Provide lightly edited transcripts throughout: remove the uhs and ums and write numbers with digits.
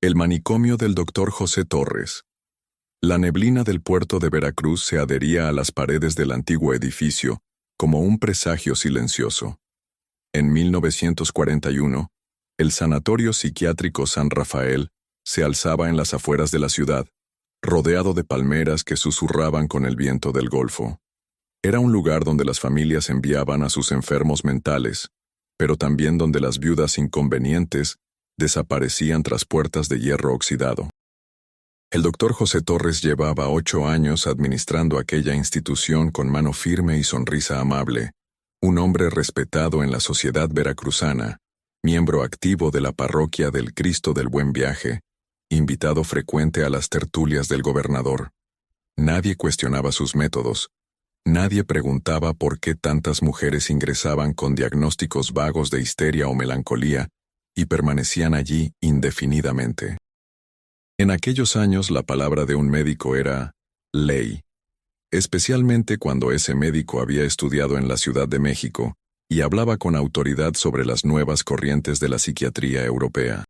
El manicomio del Dr. José Torres. La neblina del puerto de Veracruz se adhería a las paredes del antiguo edificio como un presagio silencioso. En 1941, el Sanatorio Psiquiátrico San Rafael se alzaba en las afueras de la ciudad, rodeado de palmeras que susurraban con el viento del Golfo. Era un lugar donde las familias enviaban a sus enfermos mentales, pero también donde las viudas inconvenientes desaparecían tras puertas de hierro oxidado. El Dr. José Torres llevaba 8 años administrando aquella institución con mano firme y sonrisa amable, un hombre respetado en la sociedad veracruzana, miembro activo de la parroquia del Cristo del Buen Viaje, invitado frecuente a las tertulias del gobernador. Nadie cuestionaba sus métodos. Nadie preguntaba por qué tantas mujeres ingresaban con diagnósticos vagos de histeria o melancolía y permanecían allí indefinidamente. En aquellos años la palabra de un médico era ley, especialmente cuando ese médico había estudiado en la Ciudad de México y hablaba con autoridad sobre las nuevas corrientes de la psiquiatría europea.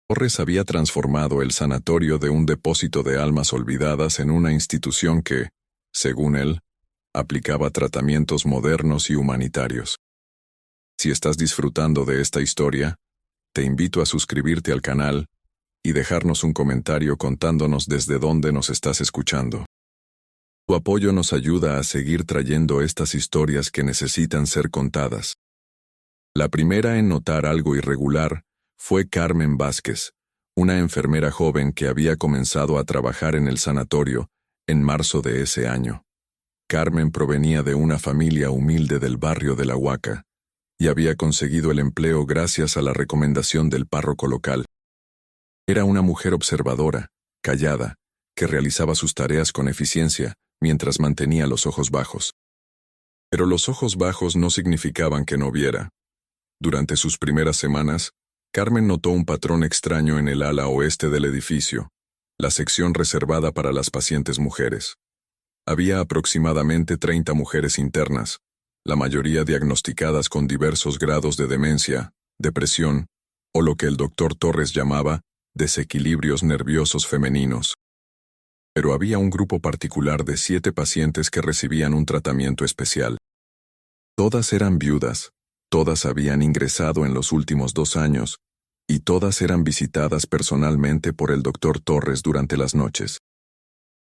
Torres había transformado el sanatorio de un depósito de almas olvidadas en una institución que, según él, aplicaba tratamientos modernos y humanitarios. Si estás disfrutando de esta historia, te invito a suscribirte al canal y dejarnos un comentario contándonos desde dónde nos estás escuchando. Tu apoyo nos ayuda a seguir trayendo estas historias que necesitan ser contadas. La primera en notar algo irregular fue Carmen Vázquez, una enfermera joven que había comenzado a trabajar en el sanatorio en marzo de ese año. Carmen provenía de una familia humilde del barrio de La Huaca y había conseguido el empleo gracias a la recomendación del párroco local. Era una mujer observadora, callada, que realizaba sus tareas con eficiencia mientras mantenía los ojos bajos. Pero los ojos bajos no significaban que no viera. Durante sus primeras semanas, Carmen notó un patrón extraño en el ala oeste del edificio, la sección reservada para las pacientes mujeres. Había aproximadamente 30 mujeres internas, la mayoría diagnosticadas con diversos grados de demencia, depresión, o lo que el Dr. Torres llamaba desequilibrios nerviosos femeninos. Pero había un grupo particular de 7 pacientes que recibían un tratamiento especial. Todas eran viudas, todas habían ingresado en los últimos 2 años, y todas eran visitadas personalmente por el Dr. Torres durante las noches.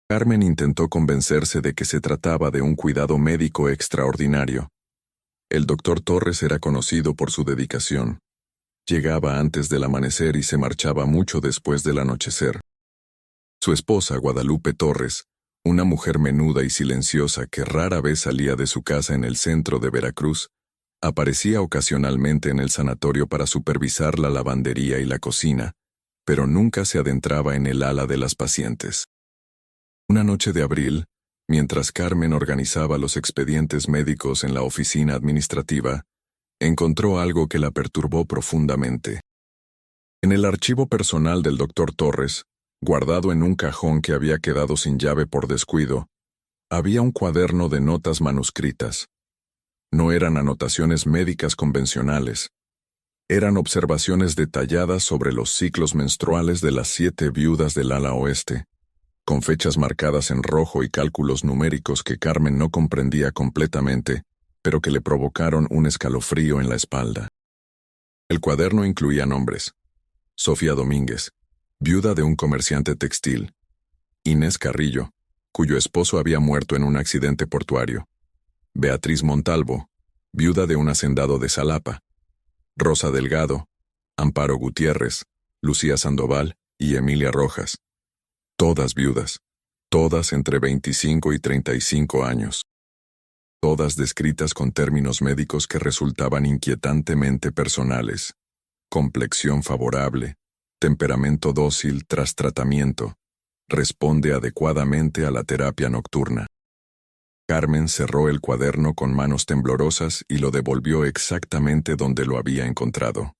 Carmen intentó convencerse de que se trataba de un cuidado médico extraordinario. El Dr. Torres era conocido por su dedicación. Llegaba antes del amanecer y se marchaba mucho después del anochecer. Su esposa, Guadalupe Torres, una mujer menuda y silenciosa que rara vez salía de su casa en el centro de Veracruz, aparecía ocasionalmente en el sanatorio para supervisar la lavandería y la cocina, pero nunca se adentraba en el ala de las pacientes. Una noche de abril, mientras Carmen organizaba los expedientes médicos en la oficina administrativa, encontró algo que la perturbó profundamente. En el archivo personal del Dr. Torres, guardado en un cajón que había quedado sin llave por descuido, había un cuaderno de notas manuscritas. No eran anotaciones médicas convencionales. Eran observaciones detalladas sobre los ciclos menstruales de las 7 viudas del ala oeste, con fechas marcadas en rojo y cálculos numéricos que Carmen no comprendía completamente, pero que le provocaron un escalofrío en la espalda. El cuaderno incluía nombres: Sofía Domínguez, viuda de un comerciante textil; Inés Carrillo, cuyo esposo había muerto en un accidente portuario; Beatriz Montalvo, viuda de un hacendado de Xalapa; Rosa Delgado, Amparo Gutiérrez, Lucía Sandoval y Emilia Rojas. Todas viudas, todas entre 25 y 35 años. Todas descritas con términos médicos que resultaban inquietantemente personales: complexión favorable, temperamento dócil tras tratamiento, responde adecuadamente a la terapia nocturna. Carmen cerró el cuaderno con manos temblorosas y lo devolvió exactamente donde lo había encontrado.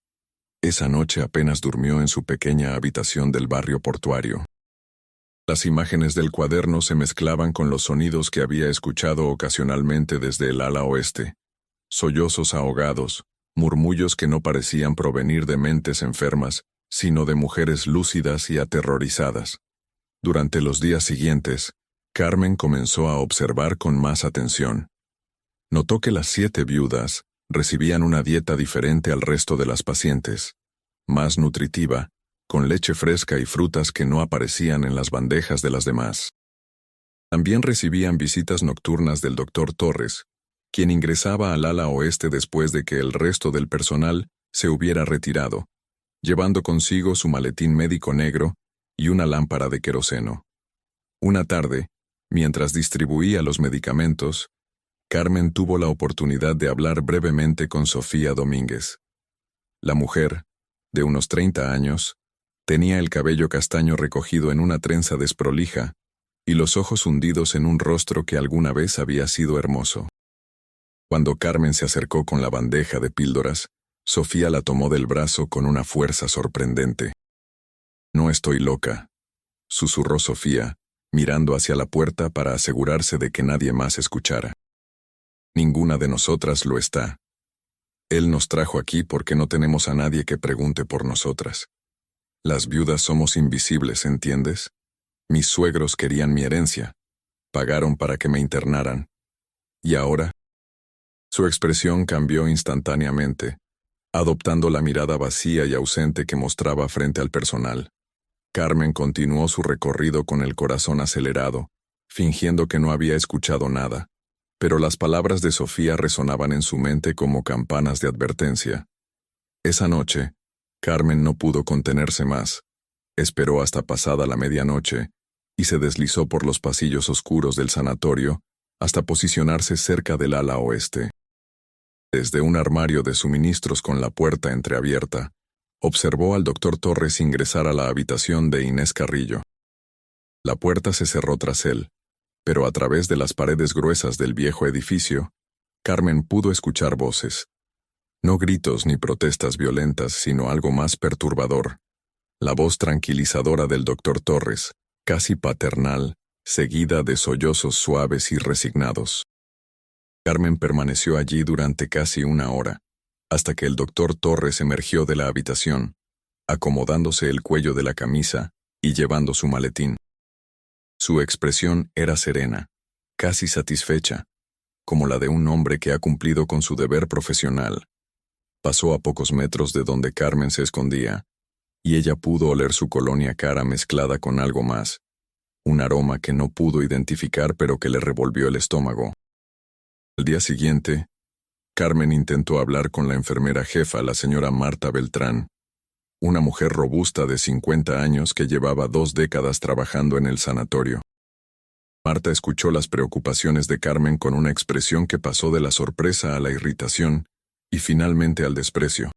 Esa noche apenas durmió en su pequeña habitación del barrio portuario. Las imágenes del cuaderno se mezclaban con los sonidos que había escuchado ocasionalmente desde el ala oeste: sollozos ahogados, murmullos que no parecían provenir de mentes enfermas, sino de mujeres lúcidas y aterrorizadas. Durante los días siguientes, Carmen comenzó a observar con más atención. Notó que las 7 viudas recibían una dieta diferente al resto de las pacientes, más nutritiva, con leche fresca y frutas que no aparecían en las bandejas de las demás. También recibían visitas nocturnas del doctor Torres, quien ingresaba al ala oeste después de que el resto del personal se hubiera retirado, llevando consigo su maletín médico negro y una lámpara de queroseno. Una tarde, mientras distribuía los medicamentos, Carmen tuvo la oportunidad de hablar brevemente con Sofía Domínguez. La mujer, de unos 30 años, tenía el cabello castaño recogido en una trenza desprolija y los ojos hundidos en un rostro que alguna vez había sido hermoso. Cuando Carmen se acercó con la bandeja de píldoras, Sofía la tomó del brazo con una fuerza sorprendente. «No estoy loca», susurró Sofía, mirando hacia la puerta para asegurarse de que nadie más escuchara. «Ninguna de nosotras lo está. Él nos trajo aquí porque no tenemos a nadie que pregunte por nosotras. Las viudas somos invisibles, ¿entiendes? Mis suegros querían mi herencia. Pagaron para que me internaran. ¿Y ahora?» Su expresión cambió instantáneamente, adoptando la mirada vacía y ausente que mostraba frente al personal. Carmen continuó su recorrido con el corazón acelerado, fingiendo que no había escuchado nada, pero las palabras de Sofía resonaban en su mente como campanas de advertencia. Esa noche, Carmen no pudo contenerse más. Esperó hasta pasada la medianoche y se deslizó por los pasillos oscuros del sanatorio hasta posicionarse cerca del ala oeste. Desde un armario de suministros con la puerta entreabierta, observó al doctor Torres ingresar a la habitación de Inés Carrillo. La puerta se cerró tras él, pero a través de las paredes gruesas del viejo edificio, Carmen pudo escuchar voces. No gritos ni protestas violentas, sino algo más perturbador. La voz tranquilizadora del doctor Torres, casi paternal, seguida de sollozos suaves y resignados. Carmen permaneció allí durante casi una hora, hasta que el doctor Torres emergió de la habitación, acomodándose el cuello de la camisa y llevando su maletín. Su expresión era serena, casi satisfecha, como la de un hombre que ha cumplido con su deber profesional. Pasó a pocos metros de donde Carmen se escondía, y ella pudo oler su colonia cara mezclada con algo más, un aroma que no pudo identificar pero que le revolvió el estómago. Al día siguiente, Carmen intentó hablar con la enfermera jefa, la señora Marta Beltrán, una mujer robusta de 50 años que llevaba 2 décadas trabajando en el sanatorio. Marta escuchó las preocupaciones de Carmen con una expresión que pasó de la sorpresa a la irritación y finalmente al desprecio.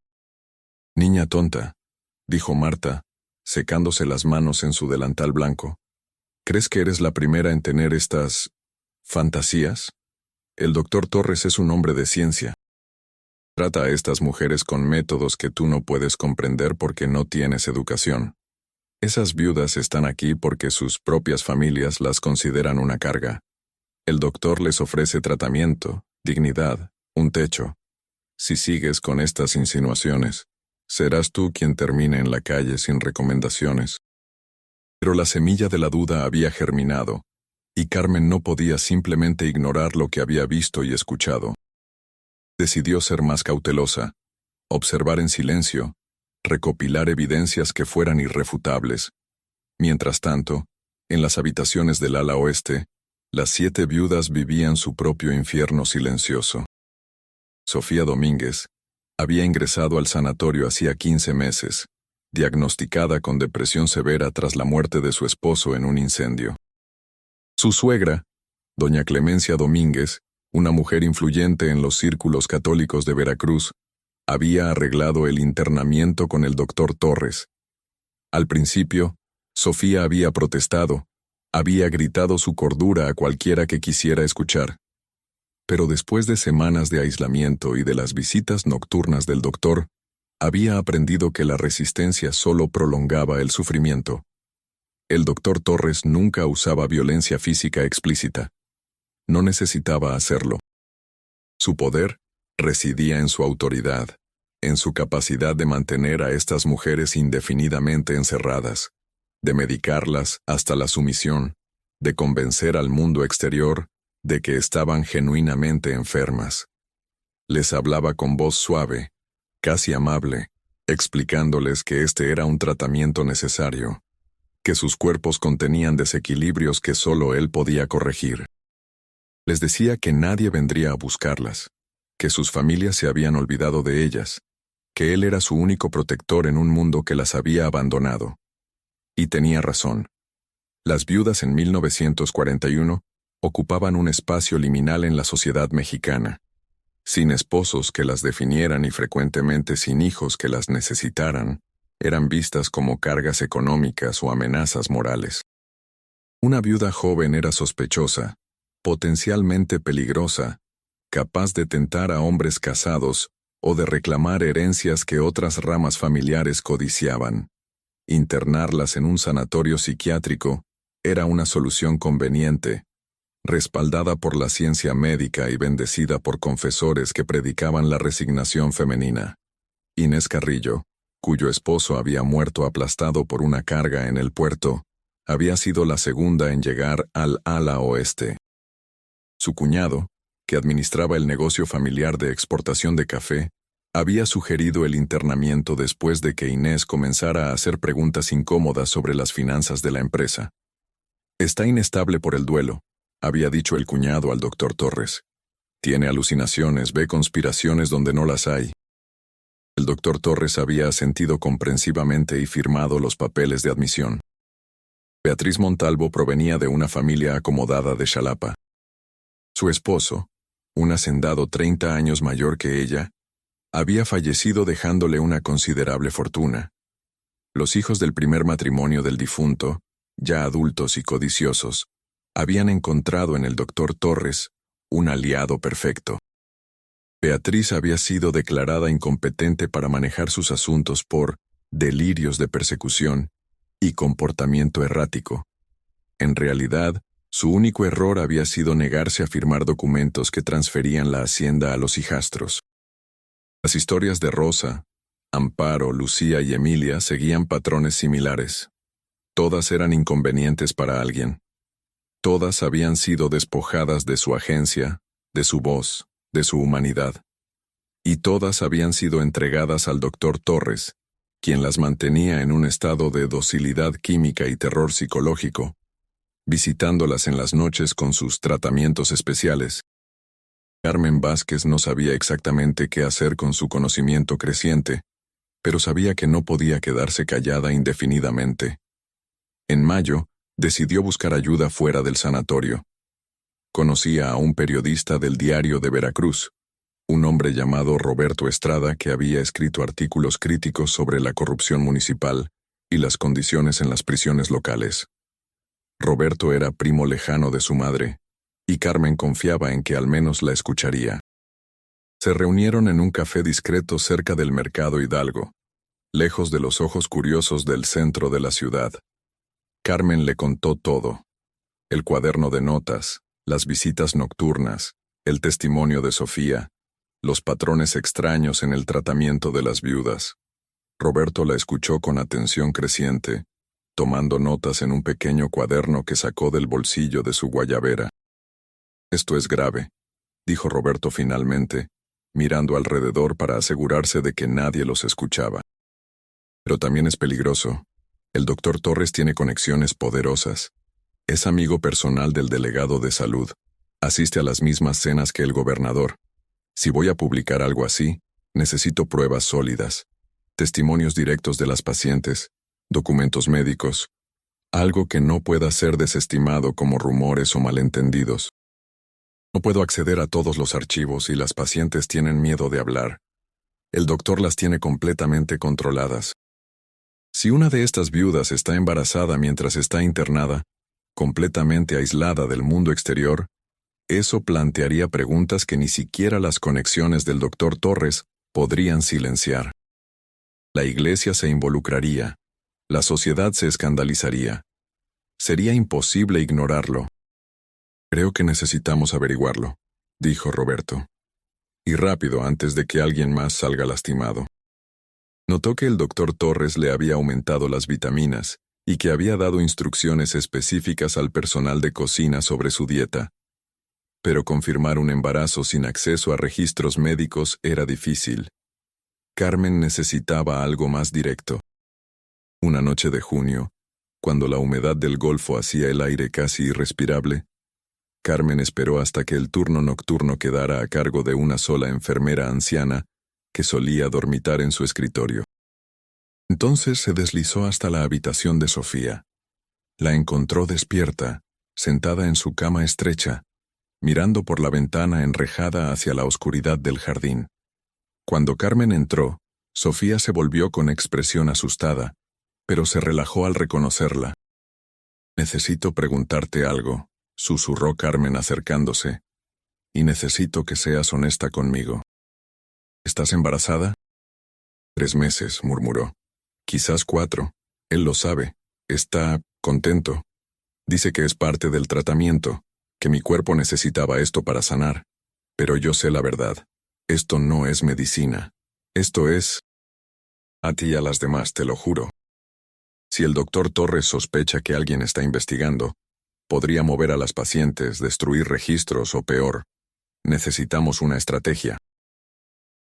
«Niña tonta», dijo Marta, secándose las manos en su delantal blanco. «¿Crees que eres la primera en tener estas fantasías? El doctor Torres es un hombre de ciencia. Trata a estas mujeres con métodos que tú no puedes comprender porque no tienes educación. Esas viudas están aquí porque sus propias familias las consideran una carga. El doctor les ofrece tratamiento, dignidad, un techo. Si sigues con estas insinuaciones, serás tú quien termine en la calle sin recomendaciones». Pero la semilla de la duda había germinado, y Carmen no podía simplemente ignorar lo que había visto y escuchado. Decidió ser más cautelosa, observar en silencio, recopilar evidencias que fueran irrefutables. Mientras tanto, en las habitaciones del ala oeste, las 7 viudas vivían su propio infierno silencioso. Sofía Domínguez había ingresado al sanatorio hacía 15 meses, diagnosticada con depresión severa tras la muerte de su esposo en un incendio. Su suegra, doña Clemencia Domínguez, una mujer influyente en los círculos católicos de Veracruz, había arreglado el internamiento con el doctor Torres. Al principio, Sofía había protestado, había gritado su cordura a cualquiera que quisiera escuchar. Pero después de semanas de aislamiento y de las visitas nocturnas del doctor, había aprendido que la resistencia solo prolongaba el sufrimiento. El doctor Torres nunca usaba violencia física explícita. No necesitaba hacerlo. Su poder residía en su autoridad, en su capacidad de mantener a estas mujeres indefinidamente encerradas, de medicarlas hasta la sumisión, de convencer al mundo exterior de que estaban genuinamente enfermas. Les hablaba con voz suave, casi amable, explicándoles que este era un tratamiento necesario, que sus cuerpos contenían desequilibrios que solo él podía corregir. Les decía que nadie vendría a buscarlas, que sus familias se habían olvidado de ellas, que él era su único protector en un mundo que las había abandonado. Y tenía razón. Las viudas en 1941 ocupaban un espacio liminal en la sociedad mexicana, sin esposos que las definieran y frecuentemente sin hijos que las necesitaran, eran vistas como cargas económicas o amenazas morales. Una viuda joven era sospechosa, potencialmente peligrosa, capaz de tentar a hombres casados o de reclamar herencias que otras ramas familiares codiciaban. Internarlas en un sanatorio psiquiátrico era una solución conveniente, respaldada por la ciencia médica y bendecida por confesores que predicaban la resignación femenina. Inés Carrillo, cuyo esposo había muerto aplastado por una carga en el puerto, había sido la segunda en llegar al ala oeste. Su cuñado, que administraba el negocio familiar de exportación de café, había sugerido el internamiento después de que Inés comenzara a hacer preguntas incómodas sobre las finanzas de la empresa. Está inestable por el duelo, había dicho el cuñado al doctor Torres. Tiene alucinaciones, ve conspiraciones donde no las hay. El doctor Torres había asentido comprensivamente y firmado los papeles de admisión. Beatriz Montalvo provenía de una familia acomodada de Xalapa. Su esposo, un hacendado 30 años mayor que ella, había fallecido dejándole una considerable fortuna. Los hijos del primer matrimonio del difunto, ya adultos y codiciosos, habían encontrado en el doctor Torres un aliado perfecto. Beatriz había sido declarada incompetente para manejar sus asuntos por delirios de persecución y comportamiento errático. En realidad, su único error había sido negarse a firmar documentos que transferían la hacienda a los hijastros. Las historias de Rosa, Amparo, Lucía y Emilia seguían patrones similares. Todas eran inconvenientes para alguien. Todas habían sido despojadas de su agencia, de su voz, de su humanidad. Y todas habían sido entregadas al doctor Torres, quien las mantenía en un estado de docilidad química y terror psicológico, visitándolas en las noches con sus tratamientos especiales. Carmen Vázquez no sabía exactamente qué hacer con su conocimiento creciente, pero sabía que no podía quedarse callada indefinidamente. En mayo, decidió buscar ayuda fuera del sanatorio. Conocía a un periodista del Diario de Veracruz, un hombre llamado Roberto Estrada que había escrito artículos críticos sobre la corrupción municipal y las condiciones en las prisiones locales. Roberto era primo lejano de su madre, y Carmen confiaba en que al menos la escucharía. Se reunieron en un café discreto cerca del Mercado Hidalgo, lejos de los ojos curiosos del centro de la ciudad. Carmen le contó todo: el cuaderno de notas, las visitas nocturnas, el testimonio de Sofía, los patrones extraños en el tratamiento de las viudas. Roberto la escuchó con atención creciente, tomando notas en un pequeño cuaderno que sacó del bolsillo de su guayabera. «Esto es grave», dijo Roberto finalmente, mirando alrededor para asegurarse de que nadie los escuchaba. «Pero también es peligroso. El doctor Torres tiene conexiones poderosas. Es amigo personal del delegado de salud. Asiste a las mismas cenas que el gobernador. Si voy a publicar algo así, necesito pruebas sólidas, testimonios directos de las pacientes, documentos médicos, algo que no pueda ser desestimado como rumores o malentendidos. No puedo acceder a todos los archivos y las pacientes tienen miedo de hablar. El doctor las tiene completamente controladas. Si una de estas viudas está embarazada mientras está internada, completamente aislada del mundo exterior, eso plantearía preguntas que ni siquiera las conexiones del doctor Torres podrían silenciar. La iglesia se involucraría, la sociedad se escandalizaría. Sería imposible ignorarlo. «Creo que necesitamos averiguarlo», dijo Roberto. «Y rápido antes de que alguien más salga lastimado». Notó que el doctor Torres le había aumentado las vitaminas y que había dado instrucciones específicas al personal de cocina sobre su dieta. Pero confirmar un embarazo sin acceso a registros médicos era difícil. Carmen necesitaba algo más directo. Una noche de junio, cuando la humedad del Golfo hacía el aire casi irrespirable, Carmen esperó hasta que el turno nocturno quedara a cargo de una sola enfermera anciana que solía dormitar en su escritorio. Entonces se deslizó hasta la habitación de Sofía. La encontró despierta, sentada en su cama estrecha, mirando por la ventana enrejada hacia la oscuridad del jardín. Cuando Carmen entró, Sofía se volvió con expresión asustada, pero se relajó al reconocerla. «Necesito preguntarte algo», susurró Carmen acercándose, «y necesito que seas honesta conmigo». «¿Estás embarazada?» «3 meses», murmuró. «Quizás 4. Él lo sabe. Está contento. Dice que es parte del tratamiento, que mi cuerpo necesitaba esto para sanar. Pero yo sé la verdad. Esto no es medicina. Esto es... a ti y a las demás, te lo juro. Si el doctor Torres sospecha que alguien está investigando, podría mover a las pacientes, destruir registros o peor. Necesitamos una estrategia».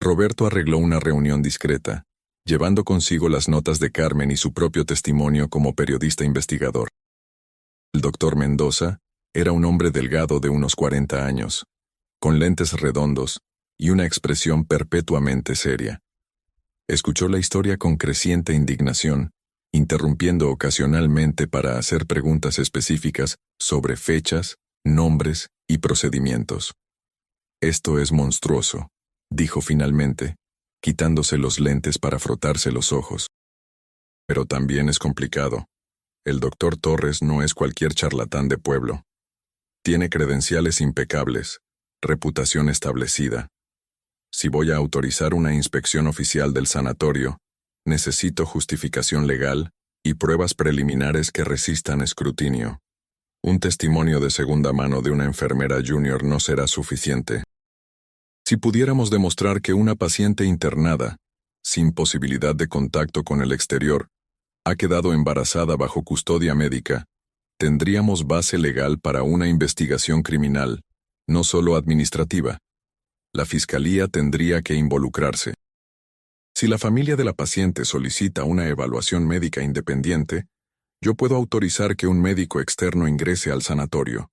Roberto arregló una reunión discreta, llevando consigo las notas de Carmen y su propio testimonio como periodista investigador. El doctor Mendoza era un hombre delgado de unos 40 años, con lentes redondos y una expresión perpetuamente seria. Escuchó la historia con creciente indignación, interrumpiendo ocasionalmente para hacer preguntas específicas sobre fechas, nombres y procedimientos. «Esto es monstruoso», dijo finalmente, quitándose los lentes para frotarse los ojos. «Pero también es complicado. El doctor Torres no es cualquier charlatán de pueblo. Tiene credenciales impecables, reputación establecida. Si voy a autorizar una inspección oficial del sanatorio, necesito justificación legal y pruebas preliminares que resistan escrutinio. Un testimonio de segunda mano de una enfermera junior no será suficiente. Si pudiéramos demostrar que una paciente internada, sin posibilidad de contacto con el exterior, ha quedado embarazada bajo custodia médica, tendríamos base legal para una investigación criminal, no solo administrativa. La fiscalía tendría que involucrarse. Si la familia de la paciente solicita una evaluación médica independiente, yo puedo autorizar que un médico externo ingrese al sanatorio.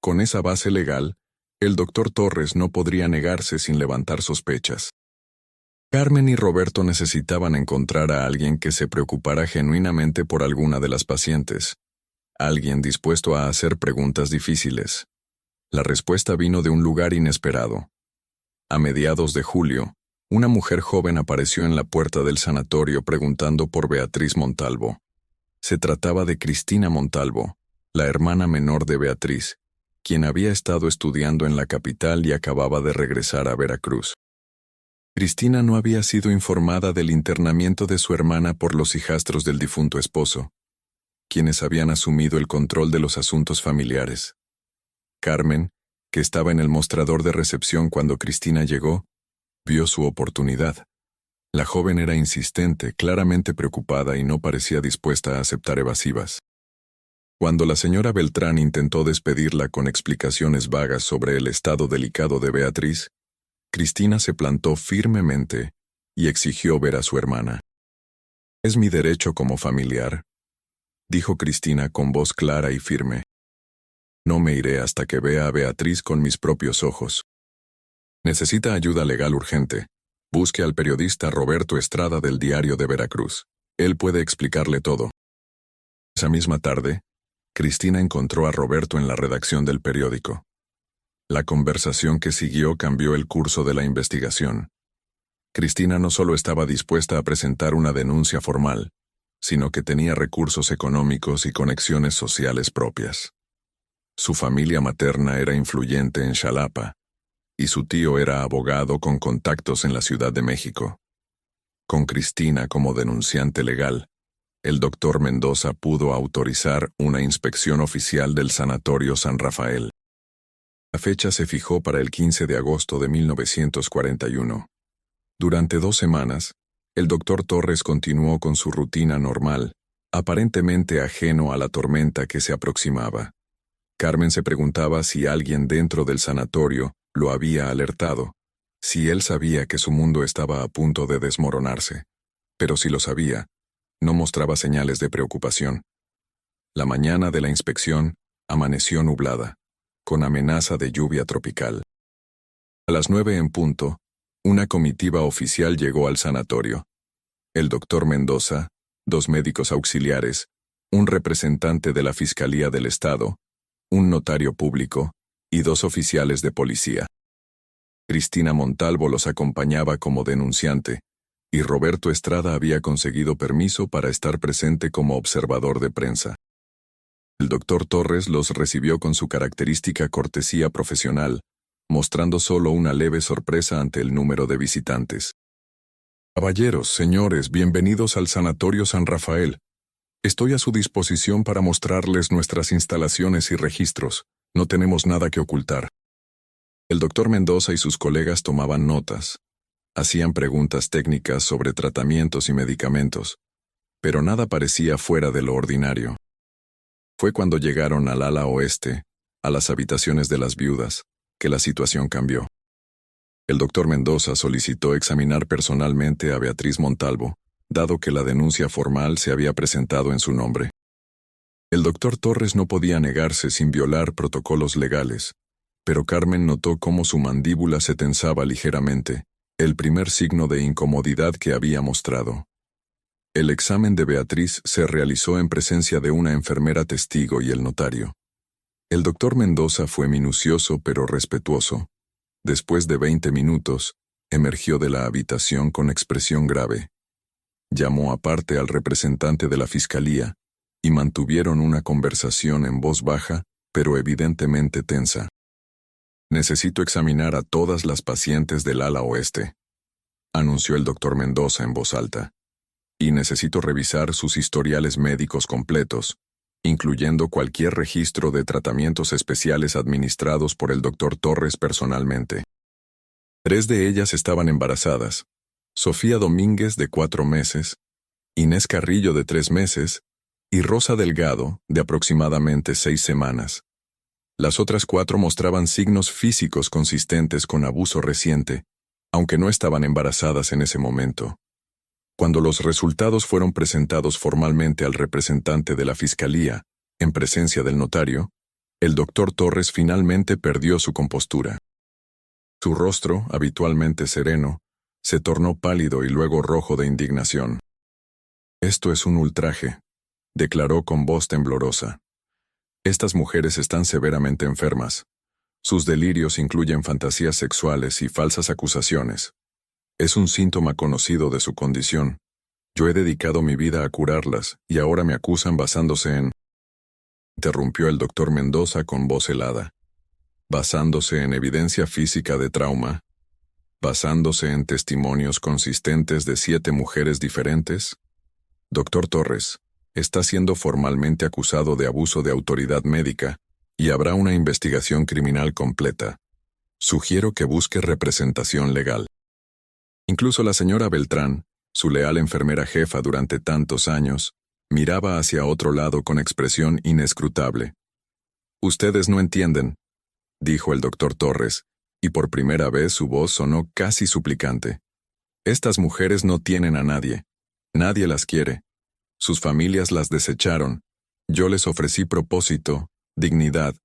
Con esa base legal, el doctor Torres no podría negarse sin levantar sospechas. Carmen y Roberto necesitaban encontrar a alguien que se preocupara genuinamente por alguna de las pacientes. Alguien dispuesto a hacer preguntas difíciles. La respuesta vino de un lugar inesperado. A mediados de julio, una mujer joven apareció en la puerta del sanatorio preguntando por Beatriz Montalvo. Se trataba de Cristina Montalvo, la hermana menor de Beatriz, quien había estado estudiando en la capital y acababa de regresar a Veracruz. Cristina no había sido informada del internamiento de su hermana por los hijastros del difunto esposo, quienes habían asumido el control de los asuntos familiares. Carmen, que estaba en el mostrador de recepción cuando Cristina llegó, vio su oportunidad. La joven era insistente, claramente preocupada y no parecía dispuesta a aceptar evasivas. Cuando la señora Beltrán intentó despedirla con explicaciones vagas sobre el estado delicado de Beatriz, Cristina se plantó firmemente y exigió ver a su hermana. «Es mi derecho como familiar», dijo Cristina con voz clara y firme. «No me iré hasta que vea a Beatriz con mis propios ojos. Necesita ayuda legal urgente. Busque al periodista Roberto Estrada del Diario de Veracruz. Él puede explicarle todo». Esa misma tarde, Cristina encontró a Roberto en la redacción del periódico. La conversación que siguió cambió el curso de la investigación. Cristina no solo estaba dispuesta a presentar una denuncia formal, sino que tenía recursos económicos y conexiones sociales propias. Su familia materna era influyente en Xalapa, y su tío era abogado con contactos en la Ciudad de México. Con Cristina como denunciante legal, el doctor Mendoza pudo autorizar una inspección oficial del Sanatorio San Rafael. La fecha se fijó para el 15 de agosto de 1941. Durante 2 semanas, El doctor Torres continuó con su rutina normal, aparentemente ajeno a la tormenta que se aproximaba. Carmen se preguntaba si alguien dentro del sanatorio lo había alertado, si él sabía que su mundo estaba a punto de desmoronarse. Pero si lo sabía, no mostraba señales de preocupación. La mañana de la inspección amaneció nublada, con amenaza de lluvia tropical. A las 9 en punto, una comitiva oficial llegó al sanatorio. El doctor Mendoza, 2 médicos auxiliares, un representante de la Fiscalía del Estado, un notario público y 2 oficiales de policía. Cristina Montalvo los acompañaba como denunciante, y Roberto Estrada había conseguido permiso para estar presente como observador de prensa. El doctor Torres los recibió con su característica cortesía profesional, mostrando solo una leve sorpresa ante el número de visitantes. Caballeros, señores, bienvenidos al Sanatorio San Rafael. Estoy a su disposición para mostrarles nuestras instalaciones y registros. No tenemos nada que ocultar. El doctor Mendoza y sus colegas tomaban notas. Hacían preguntas técnicas sobre tratamientos y medicamentos, pero nada parecía fuera de lo ordinario. Fue cuando llegaron al ala oeste, a las habitaciones de las viudas, que la situación cambió. El doctor Mendoza solicitó examinar personalmente a Beatriz Montalvo, dado que la denuncia formal se había presentado en su nombre. El doctor Torres no podía negarse sin violar protocolos legales, pero Carmen notó cómo su mandíbula se tensaba ligeramente, el primer signo de incomodidad que había mostrado. El examen de Beatriz se realizó en presencia de una enfermera testigo y el notario. El doctor Mendoza fue minucioso pero respetuoso. Después de 20 minutos, emergió de la habitación con expresión grave. Llamó aparte al representante de la fiscalía, y mantuvieron una conversación en voz baja, pero evidentemente tensa. «Necesito examinar a todas las pacientes del ala oeste», anunció el doctor Mendoza en voz alta. «Y necesito revisar sus historiales médicos completos, incluyendo cualquier registro de tratamientos especiales administrados por el doctor Torres personalmente». 3 de ellas estaban embarazadas: Sofía Domínguez, de 4 meses, Inés Carrillo, de 3 meses, y Rosa Delgado, de aproximadamente 6 semanas. Las otras 4 mostraban signos físicos consistentes con abuso reciente, aunque no estaban embarazadas en ese momento. Cuando los resultados fueron presentados formalmente al representante de la Fiscalía, en presencia del notario, el doctor Torres finalmente perdió su compostura. Su rostro, habitualmente sereno, se tornó pálido y luego rojo de indignación. «Esto es un ultraje», declaró con voz temblorosa. «Estas mujeres están severamente enfermas. Sus delirios incluyen fantasías sexuales y falsas acusaciones. Es un síntoma conocido de su condición. Yo he dedicado mi vida a curarlas, y ahora me acusan basándose en...» Interrumpió el doctor Mendoza con voz helada. «¿Basándose en evidencia física de trauma? ¿Basándose en testimonios consistentes de 7 mujeres diferentes? Doctor Torres, está siendo formalmente acusado de abuso de autoridad médica, y habrá una investigación criminal completa. Sugiero que busque representación legal». Incluso la señora Beltrán, su leal enfermera jefa durante tantos años, miraba hacia otro lado con expresión inescrutable. «Ustedes no entienden», dijo el doctor Torres, y por primera vez su voz sonó casi suplicante. «Estas mujeres no tienen a nadie. Nadie las quiere. Sus familias las desecharon. Yo les ofrecí propósito, dignidad.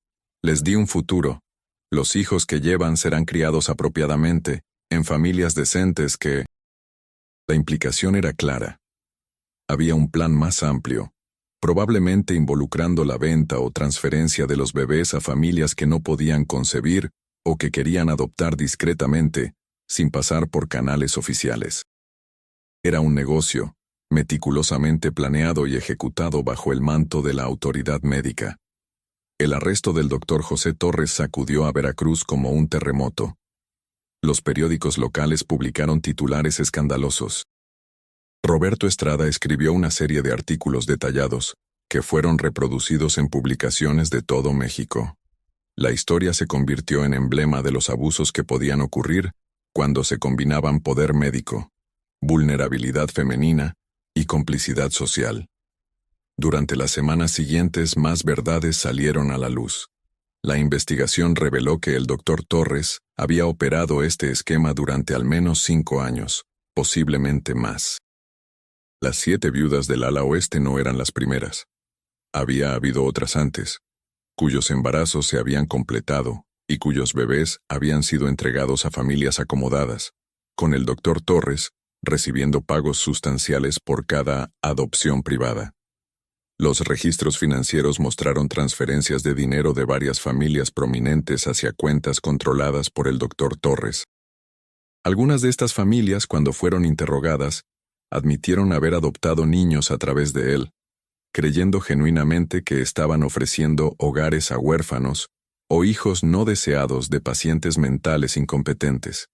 Les di un futuro. Los hijos que llevan serán criados apropiadamente, en familias decentes que...». La implicación era clara. Había un plan más amplio, probablemente involucrando la venta o transferencia de los bebés a familias que no podían concebir o que querían adoptar discretamente, sin pasar por canales oficiales. Era un negocio, meticulosamente planeado y ejecutado bajo el manto de la autoridad médica. El arresto del doctor José Torres sacudió a Veracruz como un terremoto. Los periódicos locales publicaron titulares escandalosos. Roberto Estrada escribió una serie de artículos detallados, que fueron reproducidos en publicaciones de todo México. La historia se convirtió en emblema de los abusos que podían ocurrir cuando se combinaban poder médico, vulnerabilidad femenina y complicidad social. Durante las semanas siguientes, más verdades salieron a la luz. La investigación reveló que el Dr. Torres había operado este esquema durante al menos 5 años, posiblemente más. Las 7 viudas del ala oeste no eran las primeras. Había habido otras antes, cuyos embarazos se habían completado y cuyos bebés habían sido entregados a familias acomodadas, con el Dr. Torres recibiendo pagos sustanciales por cada adopción privada. Los registros financieros mostraron transferencias de dinero de varias familias prominentes hacia cuentas controladas por el Dr. Torres. Algunas de estas familias, cuando fueron interrogadas, admitieron haber adoptado niños a través de él, creyendo genuinamente que estaban ofreciendo hogares a huérfanos o hijos no deseados de pacientes mentales incompetentes.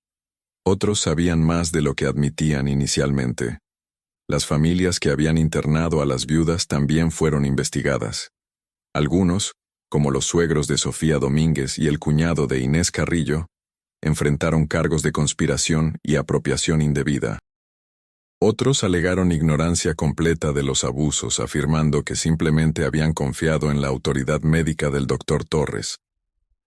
Otros sabían más de lo que admitían inicialmente. Las familias que habían internado a las viudas también fueron investigadas. Algunos, como los suegros de Sofía Domínguez y el cuñado de Inés Carrillo, enfrentaron cargos de conspiración y apropiación indebida. Otros alegaron ignorancia completa de los abusos, afirmando que simplemente habían confiado en la autoridad médica del Dr. Torres.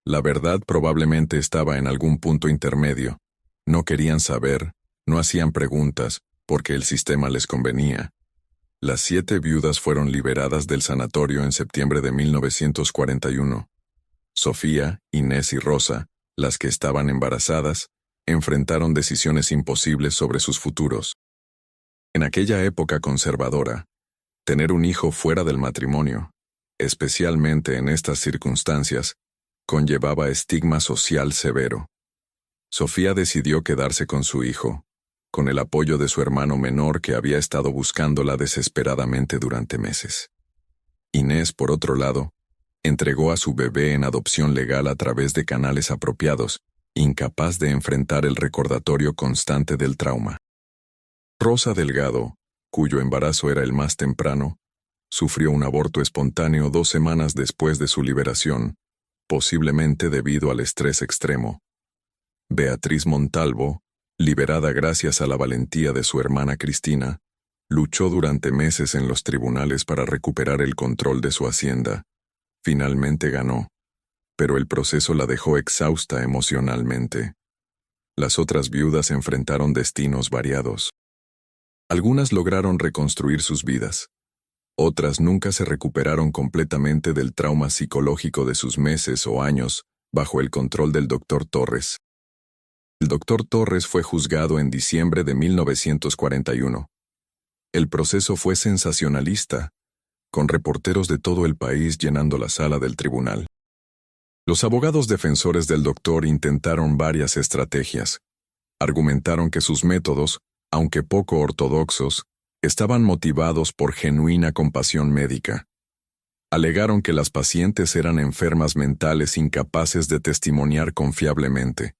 La verdad probablemente estaba en algún punto intermedio. No querían saber, no hacían preguntas, porque el sistema les convenía. Las 7 viudas fueron liberadas del sanatorio en septiembre de 1941. Sofía, Inés y Rosa, las que estaban embarazadas, enfrentaron decisiones imposibles sobre sus futuros. En aquella época conservadora, tener un hijo fuera del matrimonio, especialmente en estas circunstancias, conllevaba estigma social severo. Sofía decidió quedarse con su hijo, con el apoyo de su hermano menor que había estado buscándola desesperadamente durante meses. Inés, por otro lado, entregó a su bebé en adopción legal a través de canales apropiados, incapaz de enfrentar el recordatorio constante del trauma. Rosa Delgado, cuyo embarazo era el más temprano, sufrió un aborto espontáneo 2 semanas después de su liberación, posiblemente debido al estrés extremo. Beatriz Montalvo, liberada gracias a la valentía de su hermana Cristina, luchó durante meses en los tribunales para recuperar el control de su hacienda. Finalmente ganó, pero el proceso la dejó exhausta emocionalmente. Las otras viudas enfrentaron destinos variados. Algunas lograron reconstruir sus vidas. Otras nunca se recuperaron completamente del trauma psicológico de sus meses o años bajo el control del Dr. Torres. El Dr. Torres fue juzgado en diciembre de 1941. El proceso fue sensacionalista, con reporteros de todo el país llenando la sala del tribunal. Los abogados defensores del doctor intentaron varias estrategias. Argumentaron que sus métodos, aunque poco ortodoxos, estaban motivados por genuina compasión médica. Alegaron que las pacientes eran enfermas mentales incapaces de testimoniar confiablemente.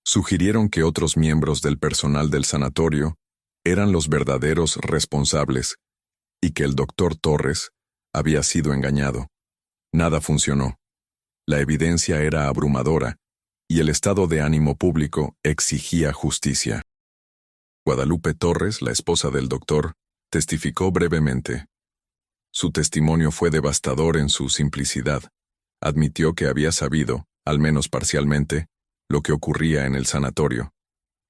Sugirieron que otros miembros del personal del sanatorio eran los verdaderos responsables y que el Dr. Torres había sido engañado. Nada funcionó. La evidencia era abrumadora y el estado de ánimo público exigía justicia. Guadalupe Torres, la esposa del doctor, testificó brevemente. Su testimonio fue devastador en su simplicidad. Admitió que había sabido, al menos parcialmente, lo que ocurría en el sanatorio.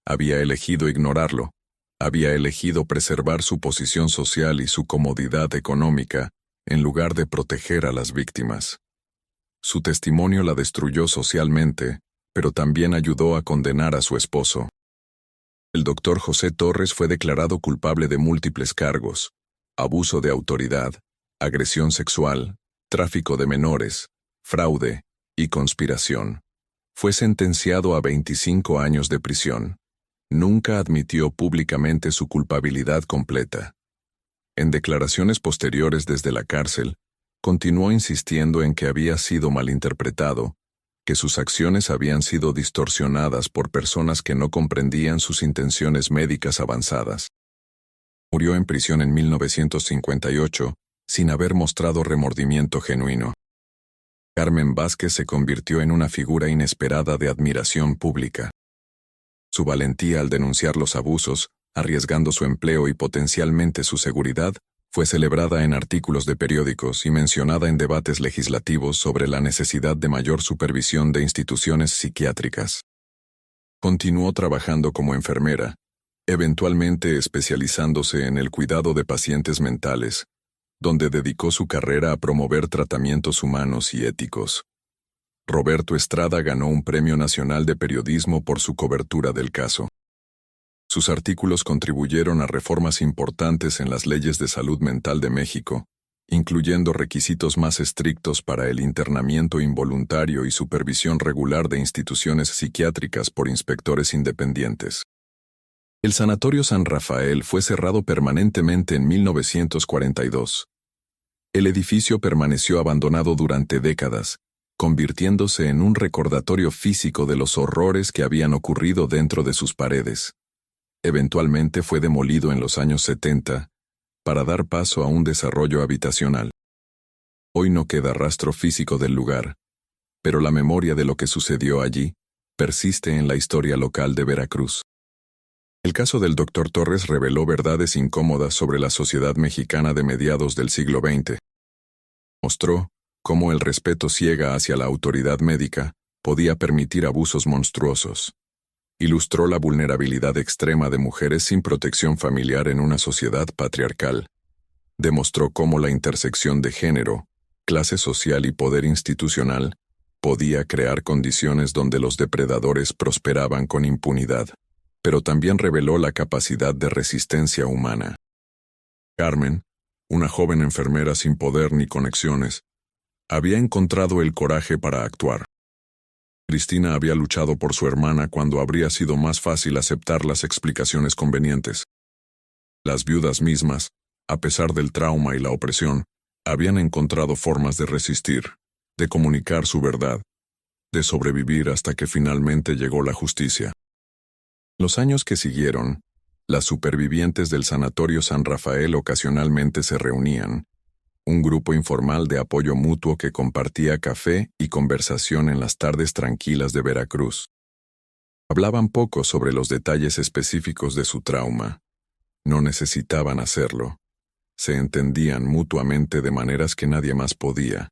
Había elegido ignorarlo. Había elegido preservar su posición social y su comodidad económica en lugar de proteger a las víctimas. Su testimonio la destruyó socialmente, pero también ayudó a condenar a su esposo. El doctor José Torres fue declarado culpable de múltiples cargos: abuso de autoridad, agresión sexual, tráfico de menores, fraude y conspiración. Fue sentenciado a 25 años de prisión. Nunca admitió públicamente su culpabilidad completa. En declaraciones posteriores desde la cárcel, continuó insistiendo en que había sido malinterpretado, que sus acciones habían sido distorsionadas por personas que no comprendían sus intenciones médicas avanzadas. Murió en prisión en 1958, sin haber mostrado remordimiento genuino. Carmen Vázquez se convirtió en una figura inesperada de admiración pública. Su valentía al denunciar los abusos arriesgando su empleo y potencialmente su seguridad, fue celebrada en artículos de periódicos y mencionada en debates legislativos sobre la necesidad de mayor supervisión de instituciones psiquiátricas. Continuó trabajando como enfermera, eventualmente especializándose en el cuidado de pacientes mentales, donde dedicó su carrera a promover tratamientos humanos y éticos. Roberto Estrada ganó un Premio Nacional de Periodismo por su cobertura del caso. Sus artículos contribuyeron a reformas importantes en las leyes de salud mental de México, incluyendo requisitos más estrictos para el internamiento involuntario y supervisión regular de instituciones psiquiátricas por inspectores independientes. El Sanatorio San Rafael fue cerrado permanentemente en 1942. El edificio permaneció abandonado durante décadas, convirtiéndose en un recordatorio físico de los horrores que habían ocurrido dentro de sus paredes. Eventualmente fue demolido en los años 70 para dar paso a un desarrollo habitacional. Hoy no queda rastro físico del lugar, pero la memoria de lo que sucedió allí persiste en la historia local de Veracruz. El caso del Dr. Torres reveló verdades incómodas sobre la sociedad mexicana de mediados del siglo XX. Mostró cómo el respeto ciega hacia la autoridad médica podía permitir abusos monstruosos. Ilustró la vulnerabilidad extrema de mujeres sin protección familiar en una sociedad patriarcal. Demostró cómo la intersección de género, clase social y poder institucional podía crear condiciones donde los depredadores prosperaban con impunidad, pero también reveló la capacidad de resistencia humana. Carmen, una joven enfermera sin poder ni conexiones, había encontrado el coraje para actuar. Cristina había luchado por su hermana cuando habría sido más fácil aceptar las explicaciones convenientes. Las viudas mismas, a pesar del trauma y la opresión, habían encontrado formas de resistir, de comunicar su verdad, de sobrevivir hasta que finalmente llegó la justicia. Los años que siguieron, las supervivientes del Sanatorio San Rafael ocasionalmente se reunían, un grupo informal de apoyo mutuo que compartía café y conversación en las tardes tranquilas de Veracruz. Hablaban poco sobre los detalles específicos de su trauma. No necesitaban hacerlo. Se entendían mutuamente de maneras que nadie más podía.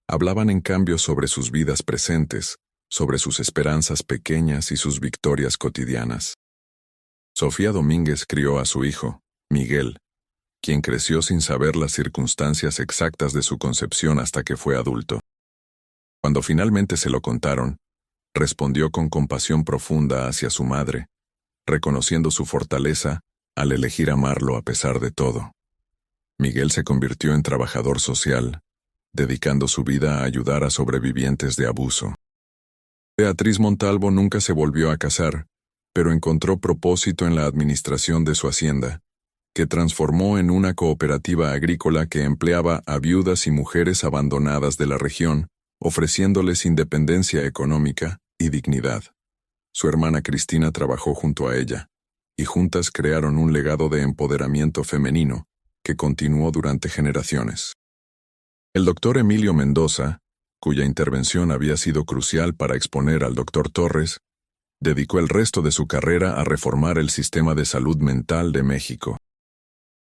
Hablaban en cambio sobre sus vidas presentes, sobre sus esperanzas pequeñas y sus victorias cotidianas. Sofía Domínguez crió a su hijo, Miguel, quien creció sin saber las circunstancias exactas de su concepción hasta que fue adulto. Cuando finalmente se lo contaron, respondió con compasión profunda hacia su madre, reconociendo su fortaleza al elegir amarlo a pesar de todo. Miguel se convirtió en trabajador social, dedicando su vida a ayudar a sobrevivientes de abuso. Beatriz Montalvo nunca se volvió a casar, pero encontró propósito en la administración de su hacienda, que transformó en una cooperativa agrícola que empleaba a viudas y mujeres abandonadas de la región, ofreciéndoles independencia económica y dignidad. Su hermana Cristina trabajó junto a ella, y juntas crearon un legado de empoderamiento femenino que continuó durante generaciones. El doctor Emilio Mendoza, cuya intervención había sido crucial para exponer al doctor Torres, dedicó el resto de su carrera a reformar el sistema de salud mental de México.